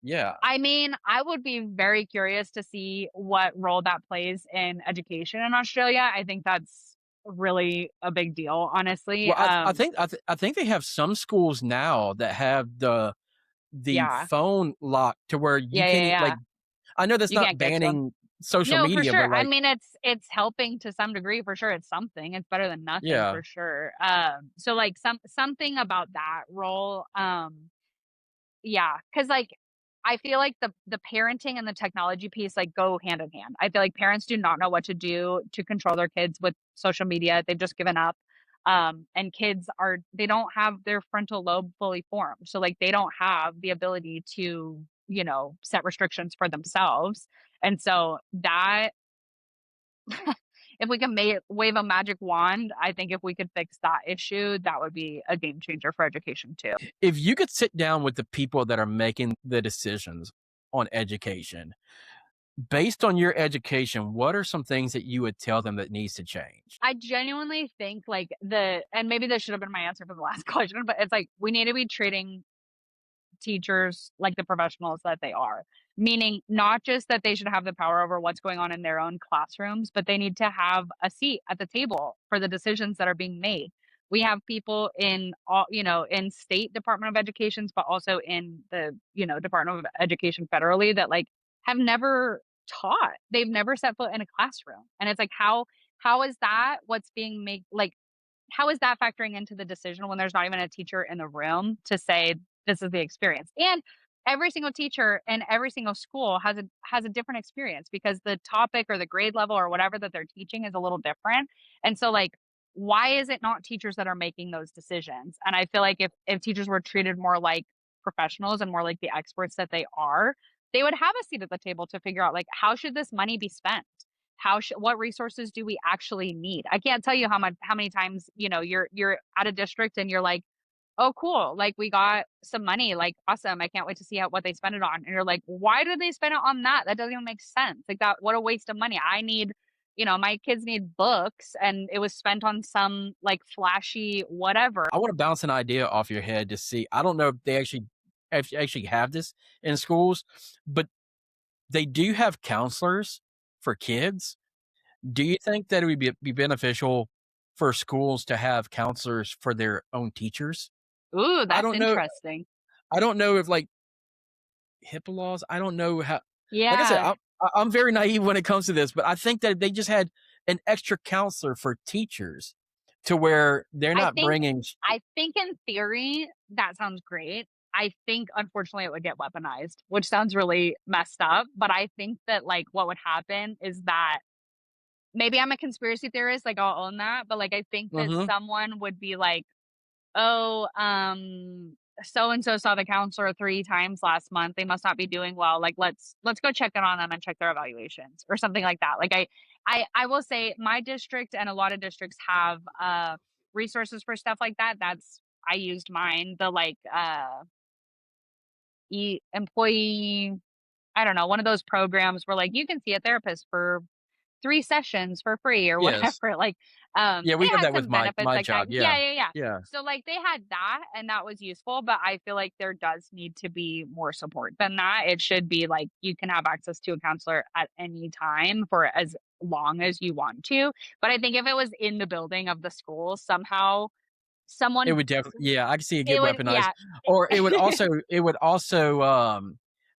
Yeah. I mean, I would be very curious to see what role that plays in education in Australia. I think that's really a big deal, honestly. Well, I think they have some schools now that have the Yeah. phone lock to where you Yeah, yeah, can't yeah. like I know that's You not can't get to 'em. banning social No, for media, sure. but I like mean, it's helping to some degree for sure. It's something. It's better than nothing yeah. for sure. So like something about that role, yeah, because like, I feel like the parenting and the technology piece, like, go hand in hand. I feel like parents do not know what to do to control their kids with social media. They've just given up. And kids they don't have their frontal lobe fully formed. So, like, they don't have the ability to, set restrictions for themselves. And so that if we can wave a magic wand, I think if we could fix that issue, that would be a game changer for education too. If you could sit down with the people that are making the decisions on education, based on your education, what are some things that you would tell them that needs to change? I genuinely think like and maybe this should have been my answer for the last question, but it's like we need to be treating teachers like the professionals that they are. Meaning, not just that they should have the power over what's going on in their own classrooms, but they need to have a seat at the table for the decisions that are being made. We have people in in state Department of Educations, but also in the, Department of Education federally that like have never taught. They've never set foot in a classroom. And it's like how is that what's being made like how is that factoring into the decision when there's not even a teacher in the room to say this is the experience? And every single teacher and every single school has a different experience because the topic or the grade level or whatever that they're teaching is a little different. And so like why is it not teachers that are making those decisions? And I feel like if teachers were treated more like professionals and more like the experts that they are, they would have a seat at the table to figure out like how should this money be spent? What resources do we actually need? I can't tell you how many times, you're at a district and you're like, "Oh, cool. Like we got some money. Like awesome. I can't wait to see what they spend it on." And you're like, "Why did they spend it on that? That doesn't even make sense. Like that what a waste of money. I need, my kids need books and it was spent on some like flashy whatever." I want to bounce an idea off your head to see. I don't know if they actually have this in schools, but they do have counselors for kids. Do you think that it would be beneficial for schools to have counselors for their own teachers? Ooh, I that's don't know. interesting. I don't know if like HIPAA laws. I don't know how. Like I said, Yeah. I'm very naive when it comes to this, but I think that they just had an extra counselor for teachers to where they're I not think bringing. I think in theory, that sounds great. I think unfortunately it would get weaponized, which sounds really messed up, but I think that like what would happen is that maybe I'm a conspiracy theorist, like I'll own that, but like I think that Mhm. someone would be like, "Oh, so and so saw the counselor 3 times last month. They must not be doing well. Like let's go check in on them and check their evaluations," or something like that. Like I will say my district and a lot of districts have resources for stuff like that. I used mine, the like employee, I don't know, one of those programs where like you can see a therapist for 3 sessions for free or Yes. whatever, like, Yeah, they we had had that with some benefits my like that. job. Yeah, Yeah. yeah, yeah. Yeah. So, like, they had that, and that was useful, but I feel like there does need to be more support than that. It should be like, you can have access to a counselor at any time for as long as you want to, but I think if it was in the building of the school, somehow It someone would definitely yeah, I can see it get it would weaponized, yeah. or it would also,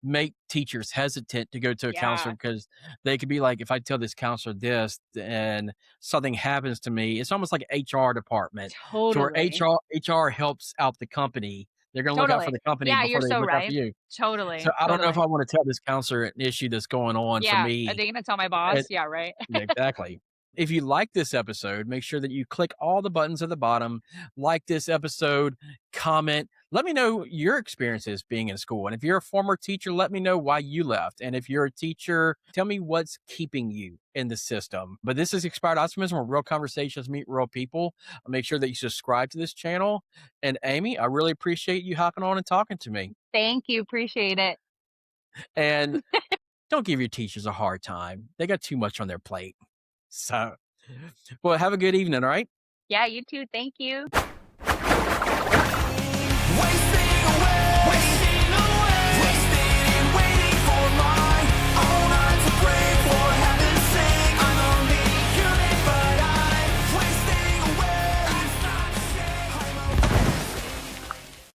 make teachers hesitant to go to a counselor Yeah, because they could be like, "If I tell this counselor this and something happens to me," it's almost like a HR department to where totally, HR helps out the company. They're gonna look out for totally. the company Yeah, you're before they so look out for right. you. So Totally, I don't know if totally. I wanna tell this counselor an issue that's going on for Yeah, are me. they gonna tell my boss? Yeah, right. Yeah, exactly. If you like this episode, make sure that you click all the buttons at the bottom, like this episode, comment. Let me know your experiences being in school. And if you're a former teacher, let me know why you left. And if you're a teacher, tell me what's keeping you in the system. But this is Expired Optimism, where real conversations meet real people. Make sure that you subscribe to this channel. And Amy, I really appreciate you hopping on and talking to me. Thank you, appreciate it. And don't give your teachers a hard time. They got too much on their plate. So, well, have a good evening, all right? Yeah, you too, thank you.